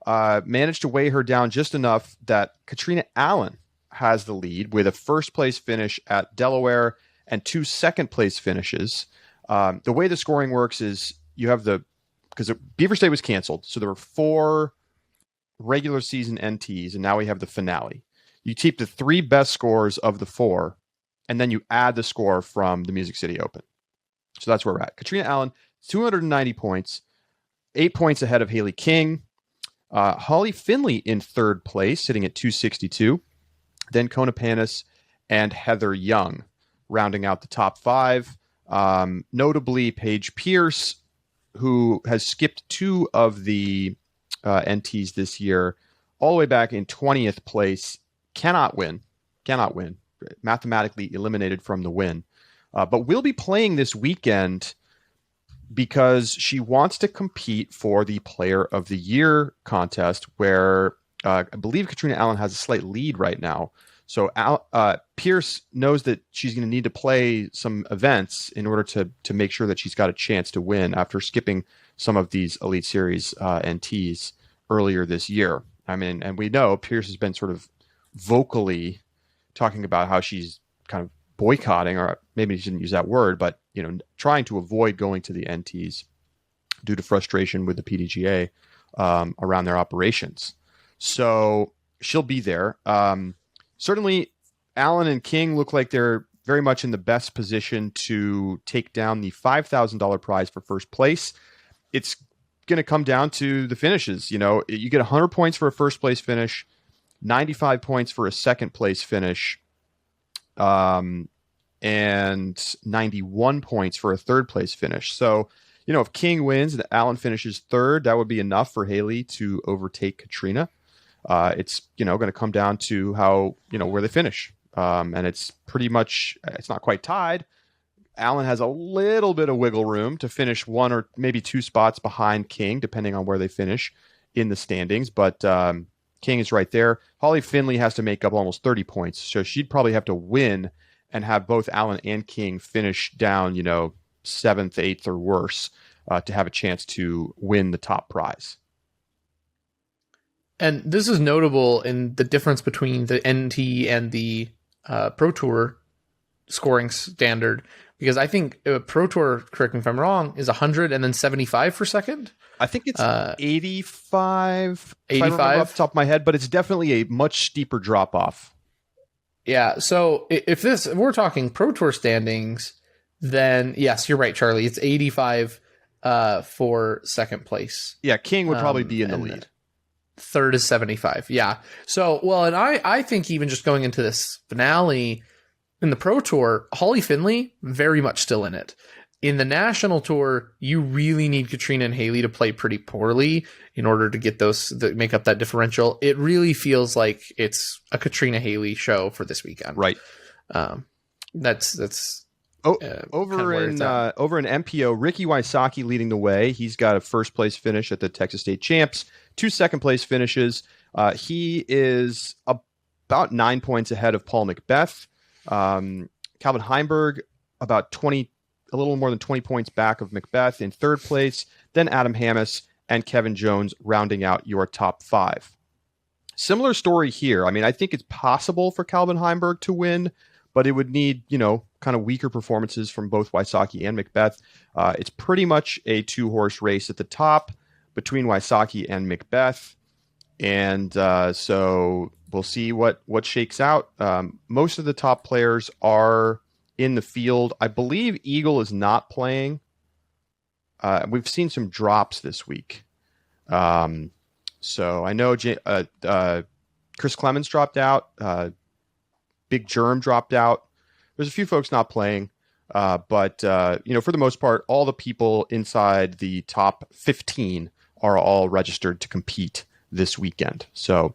managed to weigh her down just enough that Katrina Allen has the lead with a 1st place finish at Delaware and 2 2nd place finishes. The way the scoring works is you have because Beaver State was canceled, so there were 4 regular season NTs, and now we have the finale. You keep the 3 best scores of the 4, and then you add the score from the Music City Open. So that's where we're at. Katrina Allen, 290 points, 8 points ahead of Haley King. Holly Finley in 3rd place, sitting at 262. Then Kona Panis and Heather Young rounding out the top 5. Notably, Paige Pierce, who has skipped 2 of the NTs this year, all the way back in 20th place, cannot win, mathematically eliminated from the win. But will be playing this weekend because she wants to compete for the Player of the Year contest, where I believe Katrina Allen has a slight lead right now. So Pierce knows that she's going to need to play some events in order to make sure that she's got a chance to win after skipping some of these Elite Series NTs earlier this year. I mean, and we know Pierce has been sort of vocally talking about how she's kind of boycotting, or maybe she didn't use that word, but trying to avoid going to the NTs due to frustration with the PDGA around their operations. So she'll be there. Certainly, Allen and King look like they're very much in the best position to take down the $5,000 prize for 1st place. It's going to come down to the finishes. You get 100 points for a 1st place finish, 95 points for a 2nd place finish, and 91 points for a 3rd place finish. So, if King wins and Allen finishes 3rd, that would be enough for Haley to overtake Katrina. It's going to come down to how where they finish, and it's pretty much, it's not quite tied. Allen has a little bit of wiggle room to finish 1 or maybe 2 spots behind King, depending on where they finish in the standings, but King is right there. Holly Finley has to make up almost 30 points, so she'd probably have to win and have both Allen and King finish down, 7th, 8th, or worse to have a chance to win the top prize. And this is notable in the difference between the NT and the Pro Tour scoring standard, because I think Pro Tour, correct me if I'm wrong, is 100 and then 75 for second. I think it's 85. 85 off the top of my head, but it's definitely a much steeper drop off. Yeah. So if we're talking Pro Tour standings, then yes, you're right, Charlie. It's 85 for second place. Yeah, King would probably be in the lead. Third is 75. Yeah. So, well, and I think even just going into this finale in the Pro Tour, Holly Finley, very much still in it. In the National Tour, you really need Katrina and Haley to play pretty poorly in order to get make up that differential. It really feels like it's a Katrina Haley show for this weekend. Right. That's over in MPO, Ricky Wysocki leading the way. He's got a first place finish at the Texas State Champs, 2 second place finishes. He is about 9 points ahead of Paul Macbeth. Calvin Heimberg about a little more than 20 points back of Macbeth in third place. Then Adam Hammis and Kevin Jones rounding out your top 5. Similar story here. I mean, I think it's possible for Calvin Heimberg to win, but it would need, kind of weaker performances from both Wysocki and Macbeth. It's pretty much a 2-horse race at the top between Wysocki and Macbeth. And so we'll see what shakes out. Most of the top players are in the field. I believe Eagle is not playing. We've seen some drops this week. So I know Chris Clemens dropped out. Big Germ dropped out. There's a few folks not playing. But for the most part, all the people inside the top 15 are all registered to compete this weekend. So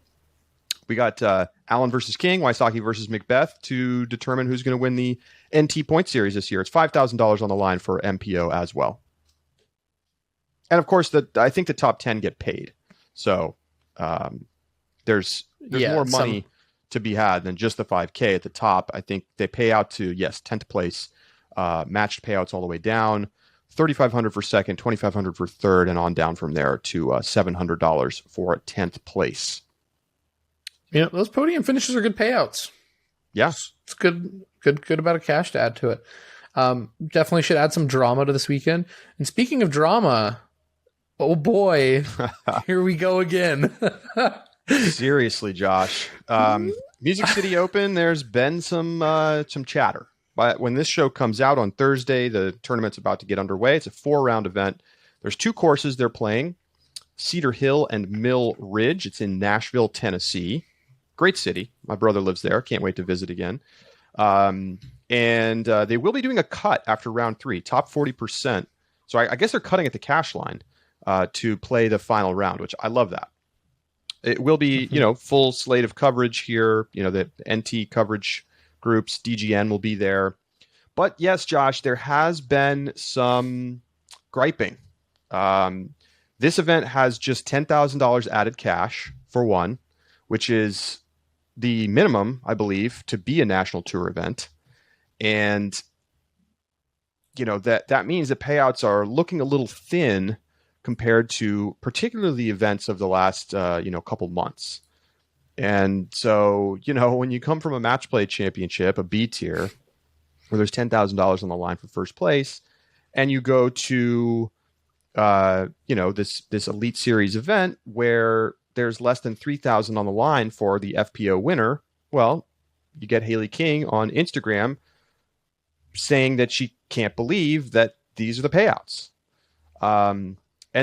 we got Allen versus King, Wysocki versus Macbeth to determine who's going to win the NT point series this year. It's $5,000 on the line for MPO as well. And of course, I think the top 10 get paid. So there's more money to be had than just the 5K at the top. I think they pay out to, 10th place, matched payouts all the way down, $3,500 for second, $2,500 for third, and on down from there to $700 for 10th place. Those podium finishes are good payouts. Yeah. It's good amount of cash to add to it. Definitely should add some drama to this weekend. And speaking of drama, oh boy, here we go again. Seriously, Josh. Music City Open, there's been some chatter. But when this show comes out on Thursday, the tournament's about to get underway. It's a 4-round event. There's 2 courses they're playing, Cedar Hill and Mill Ridge. It's in Nashville, Tennessee. Great city. My brother lives there. Can't wait to visit again. And they will be doing a cut after round 3, top 40%. So I guess they're cutting at the cash line to play the final round, which I love that. It will be, full slate of coverage here. The NT coverage groups, DGN will be there. But yes, Josh, there has been some griping. This event has just $10,000 added cash for one, which is the minimum, I believe, to be a national tour event. And, that means the payouts are looking a little thin compared to particularly the events of the last, couple months. And so, when you come from a match play championship, a B tier, where there's $10,000 on the line for first place, and you go to, this Elite Series event where there's less than $3,000 on the line for the FPO winner, well, you get Haley King on Instagram saying that she can't believe that these are the payouts. And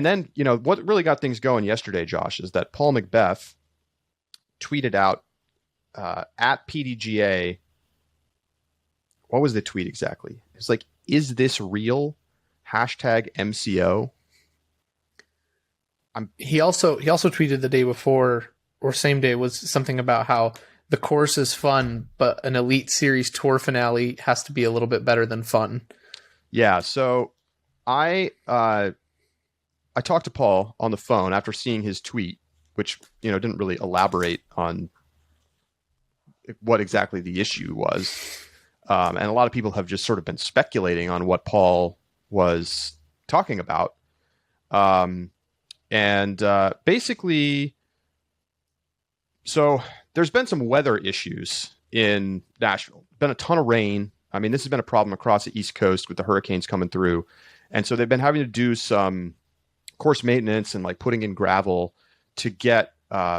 then, what really got things going yesterday, Josh, is that Paul Macbeth tweeted out at PDGA. What was the tweet exactly? It's like, is this real? #MCO. He also tweeted the day before or same day was something about how the course is fun, but an Elite Series tour finale has to be a little bit better than fun. Yeah. So I I talked to Paul on the phone after seeing his tweet, which, didn't really elaborate on what exactly the issue was. And a lot of people have just sort of been speculating on what Paul was talking about. Basically, so there's been some weather issues in Nashville. Been a ton of rain. I mean, this has been a problem across the East Coast with the hurricanes coming through. And so they've been having to do some course maintenance and like putting in gravel to get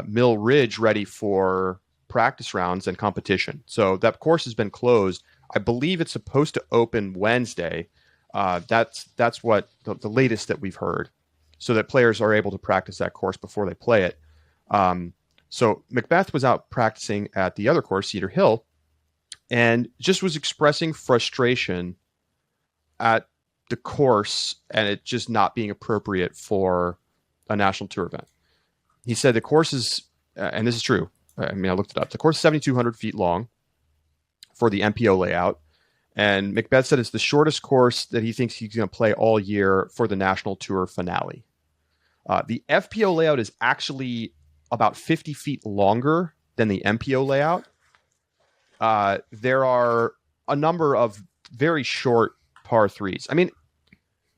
Mill Ridge ready for practice rounds and competition. So that course has been closed. I believe it's supposed to open Wednesday. That's what the latest that we've heard, so that players are able to practice that course before they play it. So Macbeth was out practicing at the other course, Cedar Hill, and just was expressing frustration at the course and it just not being appropriate for a national tour event. He said the course is, and this is true, I mean, I looked it up, the course is 7,200 feet long for the MPO layout. And Macbeth said it's the shortest course that he thinks he's going to play all year for the national tour finale. The FPO layout is actually about 50 feet longer than the MPO layout. There are a number of very short par threes. I mean,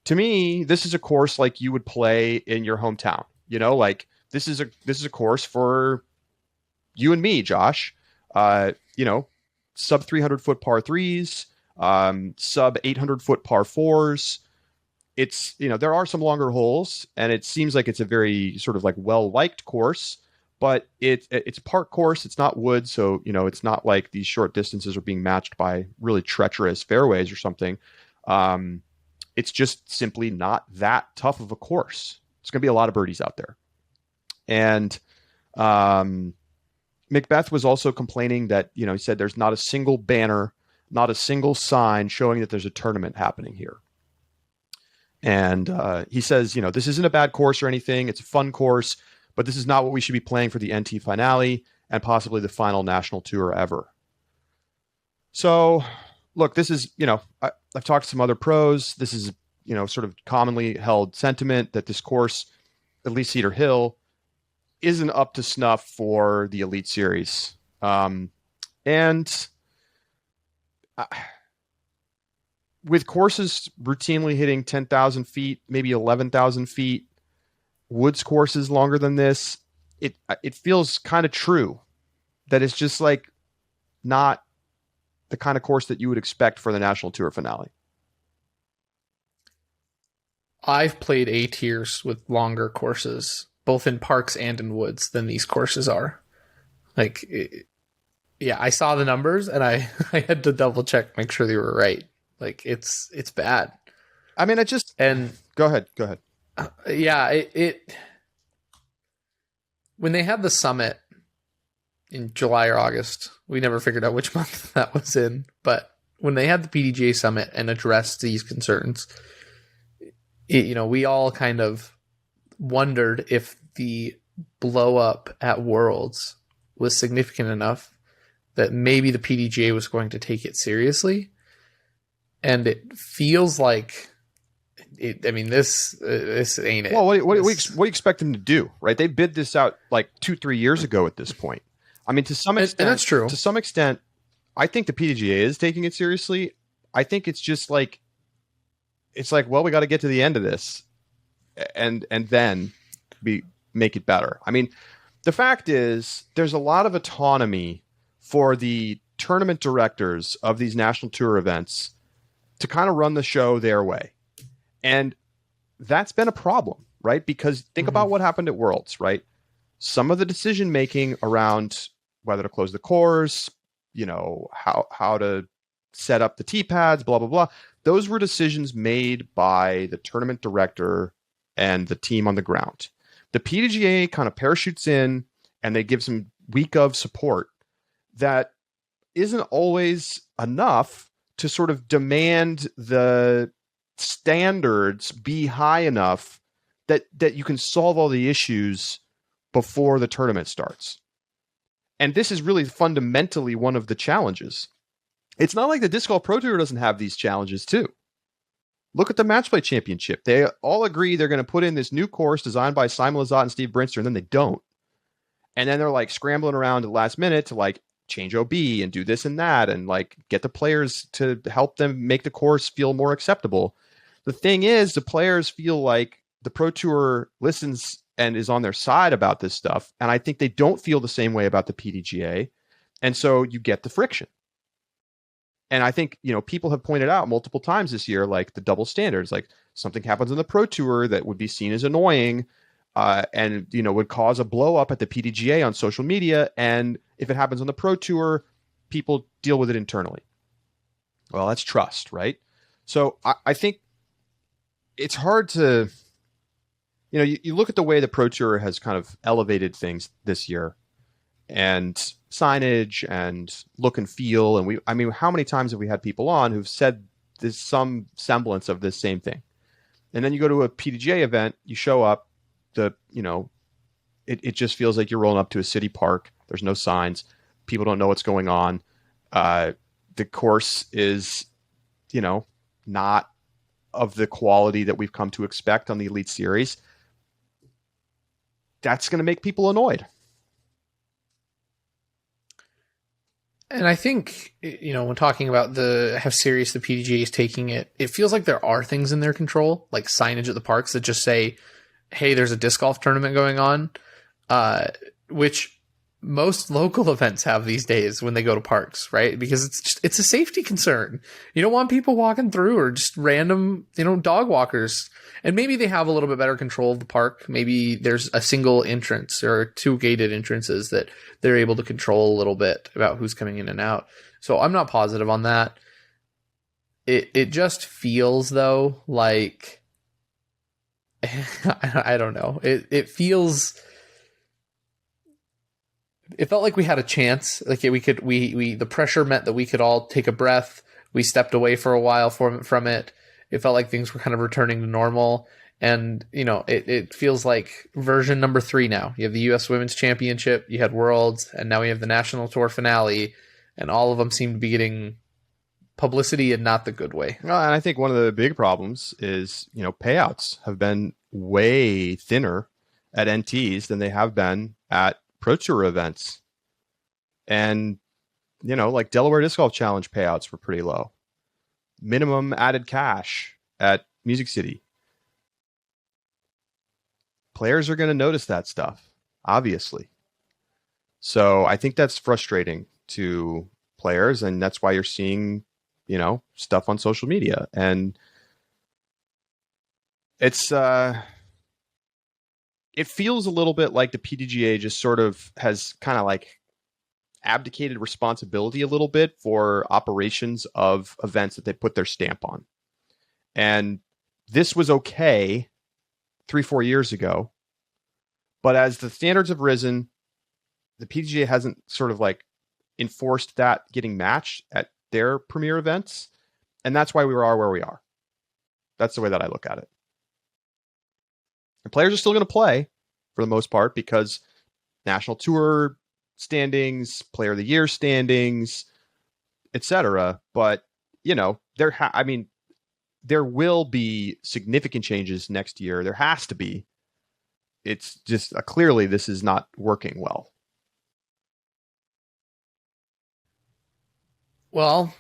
to me, this is a course like you would play in your hometown. Like this is a course for you and me, Josh. Sub 300 foot par threes, sub 800 foot par fours. It's, there are some longer holes, and it seems like it's a very sort of like well-liked course, but it's a park course. It's not wood. So, it's not like these short distances are being matched by really treacherous fairways or something. It's just simply not that tough of a course. It's going to be a lot of birdies out there. And, Macbeth was also complaining that, he said there's not a single banner, not a single sign showing that there's a tournament happening here. And he says, this isn't a bad course or anything. It's a fun course, but this is not what we should be playing for the NT finale and possibly the final national tour ever. So, look, this is, I've talked to some other pros. This is, sort of commonly held sentiment that this course, at least Cedar Hill, isn't up to snuff for the Elite Series. With courses routinely hitting 10,000 feet, maybe 11,000 feet, woods courses longer than this, it feels kind of true that it's just like not the kind of course that you would expect for the National Tour finale. I've played A tiers with longer courses, both in parks and in woods, than these courses are. I saw the numbers and I had to double check, make sure they were right. Like it's bad. I mean, go ahead. When they had the summit in July or August, we never figured out which month that was in, but when they had the PDGA summit and addressed these concerns, we all kind of wondered if the blow up at Worlds was significant enough that maybe the PDGA was going to take it seriously. And it feels like it. I mean, this ain't it. Well, what do you expect them to do, right? They bid this out like 2-3 years ago at this point. I mean, to some extent, and that's true. To some extent, I think the PDGA is taking it seriously. I think it's just like, well, we got to get to the end of this, and then make it better. I mean, the fact is, there's a lot of autonomy for the tournament directors of these national tour events to kind of run the show their way. And that's been a problem, right? Because think about what happened at Worlds, right? Some of the decision making around whether to close the course, how to set up the tee pads, blah, blah, blah. Those were decisions made by the tournament director and the team on the ground. The PDGA kind of parachutes in and they give some week of support that isn't always enough to sort of demand the standards be high enough that you can solve all the issues before the tournament starts. And this is really fundamentally one of the challenges. It's not like the Disc Golf Pro Tour doesn't have these challenges too. Look at the Match Play Championship. They all agree they're going to put in this new course designed by Simon Lizotte and Steve Brinster, and then they don't. And then they're like scrambling around at the last minute to like change OB and do this and that and like get the players to help them make the course feel more acceptable. The thing is, the players feel like the Pro Tour listens and is on their side about this stuff. And I think they don't feel the same way about the PDGA. And so you get the friction. And I think, people have pointed out multiple times this year, like the double standards, like something happens on the Pro Tour that would be seen as annoying and, would cause a blow up at the PDGA on social media. And if it happens on the Pro Tour, people deal with it internally. Well, that's trust, right? So I think it's hard to, you look at the way the Pro Tour has kind of elevated things this year and signage and look and feel. And how many times have we had people on who've said there's some semblance of this same thing? And then you go to a PDGA event, you show up, it just feels like you're rolling up to a city park. There's no signs. People don't know what's going on. The course is, not of the quality that we've come to expect on the Elite Series. That's going to make people annoyed. And I think, when talking about how serious the PDGA is taking it, it feels like there are things in their control, like signage at the parks that just say, hey, there's a disc golf tournament going on, which most local events have these days when they go to parks, right? Because it's a safety concern. You don't want people walking through or just random, dog walkers. And maybe they have a little bit better control of the park. Maybe there's a single entrance or 2 gated entrances that they're able to control a little bit about who's coming in and out. So I'm not positive on that. It just feels though like I don't know. It felt like we had a chance. Like the pressure meant that we could all take a breath. We stepped away for a while from it. It felt like things were kind of returning to normal. And, it feels like version number 3 now. You have the U.S. Women's Championship, you had Worlds, and now we have the National Tour finale. And all of them seem to be getting publicity and not the good way. Well, and I think one of the big problems is, payouts have been way thinner at NTs than they have been at Pro Tour events. And, like Delaware Disc Golf Challenge payouts were pretty low. Minimum added cash at Music City. Players are going to notice that stuff, obviously. So I think that's frustrating to players, and that's why you're seeing, stuff on social media. And it's it feels a little bit like the PDGA just sort of has kind of like abdicated responsibility a little bit for operations of events that they put their stamp on. And this was okay 3-4 years ago, but as the standards have risen, the PDGA hasn't sort of like enforced that getting matched at their premier events. And that's why we are where we are. That's the way that I look at it. And players are still going to play for the most part because National Tour standings, Player of the Year standings, etc. But there will be significant changes next year. There has to be. It's just clearly this is not working well. Well,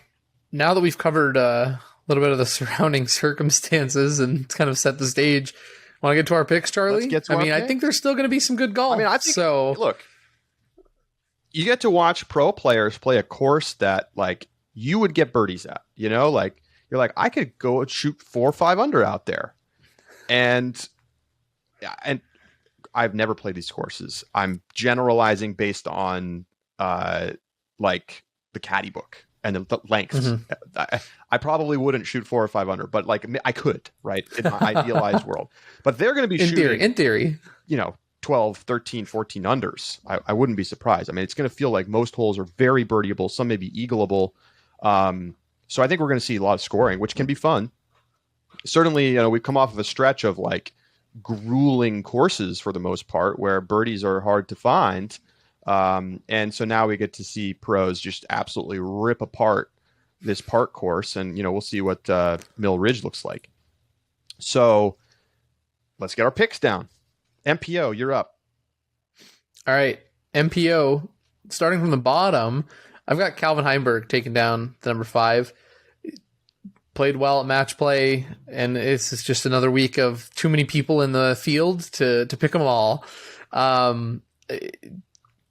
now that we've covered a little bit of the surrounding circumstances and kind of set the stage, want to get to our picks, Charlie? Let's get to our picks. I think there's still going to be some good golf. I think, look, you get to watch pro players play a course that like you would get birdies at, like you're like, I could go and shoot 4 or 5 under out there. And I've never played these courses. I'm generalizing based on like the caddy book and the lengths. Mm-hmm. I probably wouldn't shoot 4 or 5 under, but like I could, right? In my idealized world. But they're going to be shooting in theory, 12, 13, 14 unders. I wouldn't be surprised. I mean, it's going to feel like most holes are very birdieable. Some may be eagleable. So I think we're going to see a lot of scoring, which can be fun. Certainly, we've come off of a stretch of like grueling courses for the most part where birdies are hard to find. And so now we get to see pros just absolutely rip apart this park course. And, we'll see what Mill Ridge looks like. So let's get our picks down. MPO, you're up. All right, MPO, starting from the bottom, I've got Calvin Heimberg taking down the number 5. Played well at match play, and it's just another week of too many people in the field to pick them all.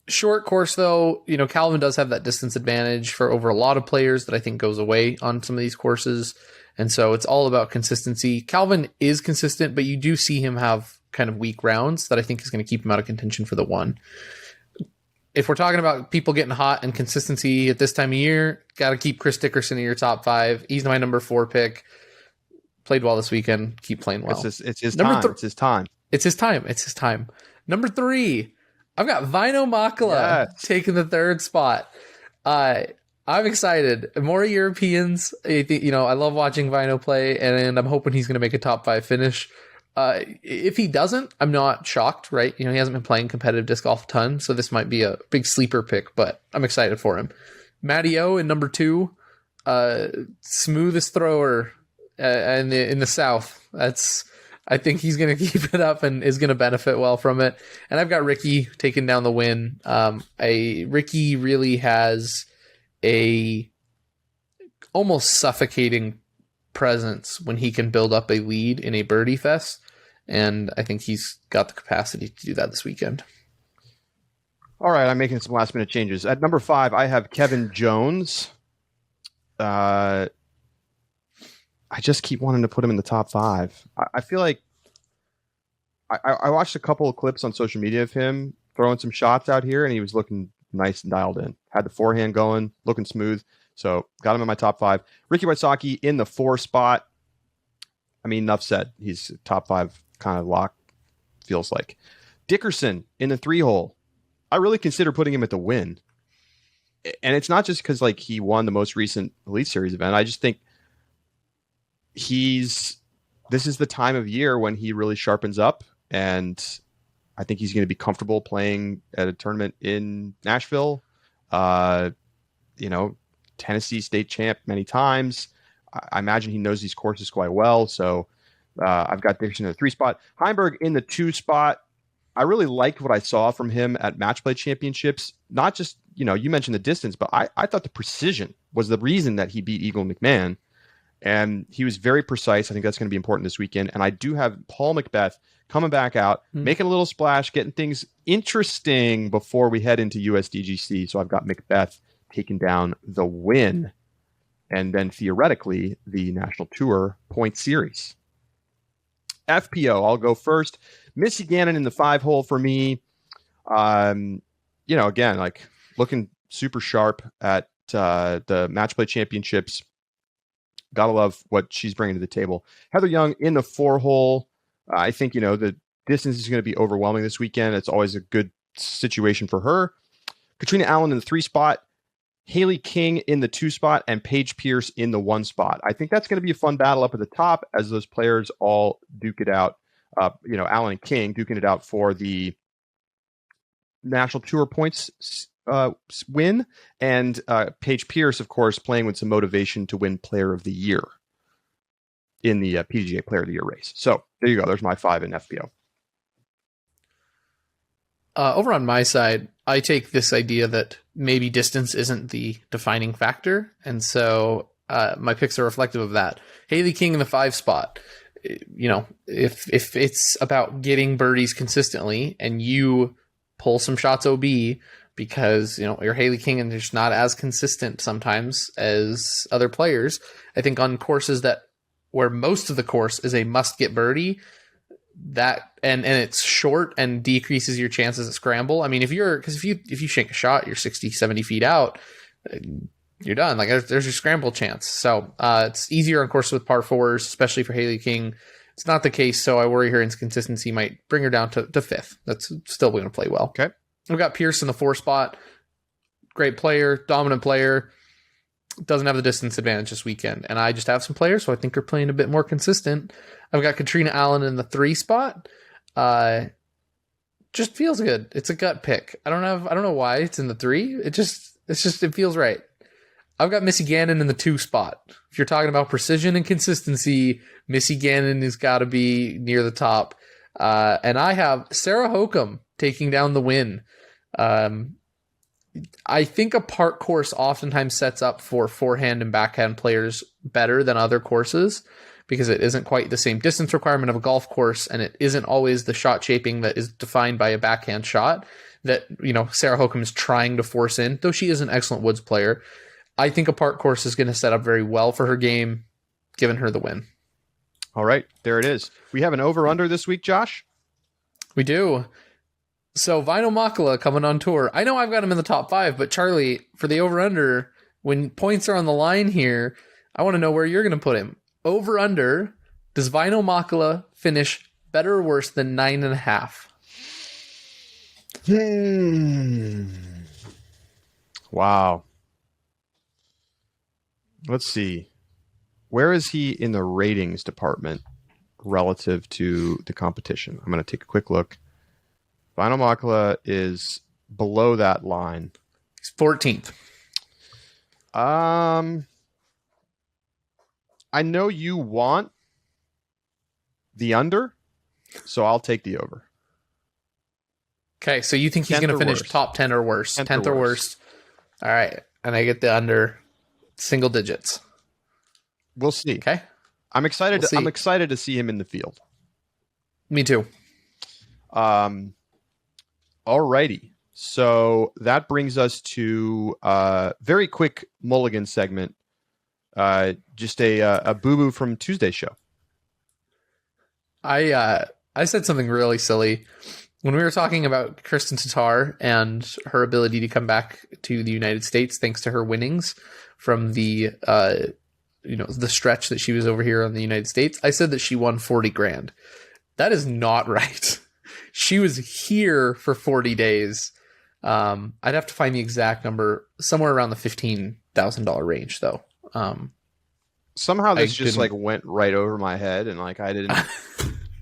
Short course, though, Calvin does have that distance advantage for over a lot of players that I think goes away on some of these courses. And so it's all about consistency. Calvin is consistent, but you do see him have kind of weak rounds that I think is going to keep him out of contention for the 1. If we're talking about people getting hot and consistency at this time of year, got to keep Chris Dickerson in your top 5. He's my number 4 pick. Played well this weekend. Keep playing well. It's his time. It's his time. It's his time. It's his time. Number 3, I've got Vino Makala taking the 3rd spot. I'm excited. More Europeans. I love watching Vino play, and I'm hoping he's going to make a top 5 finish. If he doesn't, I'm not shocked, right? He hasn't been playing competitive disc golf a ton, so this might be a big sleeper pick, but I'm excited for him. Matty O in number 2, smoothest thrower in the South. I think he's going to keep it up and is going to benefit well from it. And I've got Ricky taking down the win. Ricky really has a almost suffocating presence when he can build up a lead in a birdie fest. And I think he's got the capacity to do that this weekend. All right, I'm making some last minute changes. At number 5, I have Kevin Jones. I just keep wanting to put him in the top 5. I feel like I watched a couple of clips on social media of him throwing some shots out here, and he was looking nice and dialed in. Had the forehand going, looking smooth. So got him in my top 5. Ricky Wysocki in the 4 spot. I mean, enough said. He's top 5 kind of lock, feels like. Dickerson in the 3 hole. I really consider putting him at the win. And it's not just because he won the most recent Elite Series event. I just think this is the time of year when he really sharpens up, and I think he's going to be comfortable playing at a tournament in Nashville. Tennessee state champ many times. I imagine he knows these courses quite well. So I've got Dickerson in the 3 spot. Heimberg in the 2 spot. I really liked what I saw from him at Match Play Championships. Not just, you mentioned the distance, but I thought the precision was the reason that he beat Eagle McMahon. And he was very precise. I think that's going to be important this weekend. And I do have Paul Macbeth coming back out, making a little splash, getting things interesting before we head into USDGC. So I've got Macbeth taking down the win, and then theoretically the National Tour point series. FPO, I'll go first. Missy Gannon in the 5 hole for me. Again, looking super sharp at the Match Play Championships. Gotta love what she's bringing to the table. Heather Young in the 4 hole. I think, the distance is going to be overwhelming this weekend. It's always a good situation for her. Katrina Allen in the 3 spot. Haley King in the 2 spot, and Paige Pierce in the 1 spot. I think that's going to be a fun battle up at the top as those players all duke it out. Allen and King duking it out for the National Tour points win, and Paige Pierce, of course, playing with some motivation to win Player of the Year in the PDGA Player of the Year race. So there you go. There's my 5 in FPO. Over on my side, I take this idea that maybe distance isn't the defining factor. And so my picks are reflective of that. Haley King in the 5 spot. If it's about getting birdies consistently and you pull some shots OB because, you're Haley King and just not as consistent sometimes as other players, I think on courses where most of the course is a must get birdie, that and it's short and decreases your chances at scramble. I mean, if you shake a shot, you're 60, 70 feet out, you're done. There's your scramble chance. So it's easier on courses with par 4s, especially for Haley King. It's not the case, so I worry her inconsistency might bring her down to 5th. That's still going to play well. Okay. We've got Pierce in the 4 spot. Great player, dominant player. Doesn't have the distance advantage this weekend. And I just have some players, so I think are playing a bit more consistent. I've got Katrina Allen in the 3 spot. Just feels good. It's a gut pick. I don't know why it's in the 3. It feels right. I've got Missy Gannon in the 2 spot. If you're talking about precision and consistency, Missy Gannon has got to be near the top. And I have Sarah Hokum taking down the win. I think a park course oftentimes sets up for forehand and backhand players better than other courses because it isn't quite the same distance requirement of a golf course, and it isn't always the shot shaping that is defined by a backhand shot that, Sarah Hokum is trying to force in, though she is an excellent woods player. I think a park course is going to set up very well for her game, giving her the win. All right, there it is. We have an over-under this week, Josh? We do. So Vaino Makala coming on tour. I know I've got him in the top 5, but Charlie, for the over-under, when points are on the line here, I want to know where you're going to put him. Over-under, does Vaino Makala finish better or worse than 9.5? Wow. Let's see. Where is he in the ratings department relative to the competition? I'm going to take a quick look. Vaino Makala is below that line. He's 14th. I know you want the under, so I'll take the over. Okay, so you think he's going to finish top 10 or worse? 10th or worse. All right, and I get the under single digits. We'll see. Okay. I'm excited to see him in the field. Me too. Alrighty. So that brings us to a very quick mulligan segment. Just a boo-boo from Tuesday's show. I said something really silly when we were talking about Kristen Tatar and her ability to come back to the United States thanks to her winnings from the the stretch that she was over here on the United States. I said that she won 40 grand. That is not right. She was here for 40 days. I'd have to find the exact number, somewhere around the $15,000 range though. Somehow this just went right over my head, and I didn't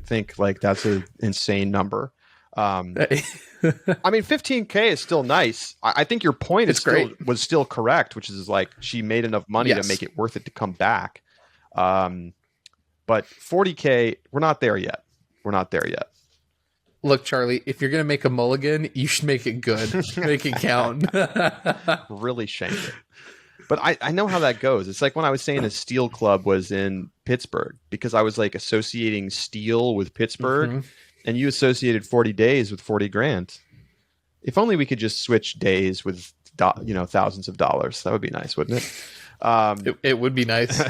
think that's an insane number. I mean, 15K is still nice. I think your point was still correct, which is she made enough money to make it worth it to come back. But 40K, we're not there yet. Look, Charlie, if you're going to make a mulligan, you should make it good. Make it count. Really shank it. But I know how that goes. It's like when I was saying a steel club was in Pittsburgh, because I was associating steel with Pittsburgh, and you associated 40 days with 40 grand. If only we could just switch days with thousands of dollars. That would be nice, wouldn't it? It would be nice.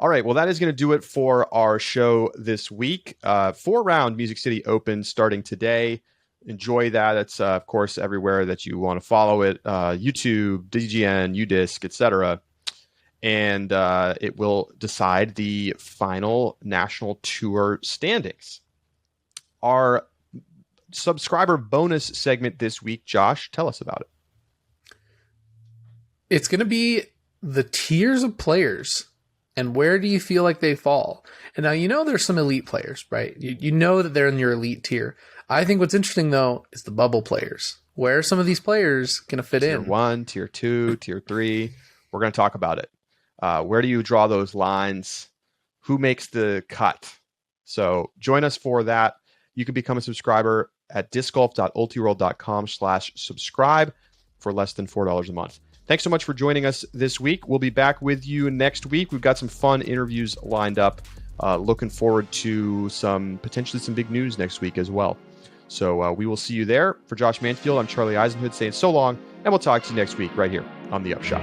All right. Well, that is going to do it for our show this week. 4-round Music City Open starting today. Enjoy that. It's, of course, everywhere that you want to follow it. YouTube, DGN, UDisc, etc. And it will decide the final national tour standings. Our subscriber bonus segment this week, Josh, tell us about it. It's going to be the tiers of players. And where do you feel like they fall? And now, there's some elite players, right? You know that they're in your elite tier. I think what's interesting, though, is the bubble players. Where are some of these players going to fit in? Tier 1, Tier 2, Tier 3. We're going to talk about it. Where do you draw those lines? Who makes the cut? So join us for that. You can become a subscriber at discgolf.ultiworld.com/subscribe for less than $4 a month. Thanks so much for joining us this week. We'll be back with you next week. We've got some fun interviews lined up. Looking forward to potentially some big news next week as well. So we will see you there. For Josh Mansfield, I'm Charlie Eisenhood saying so long, and we'll talk to you next week right here on The Upshot.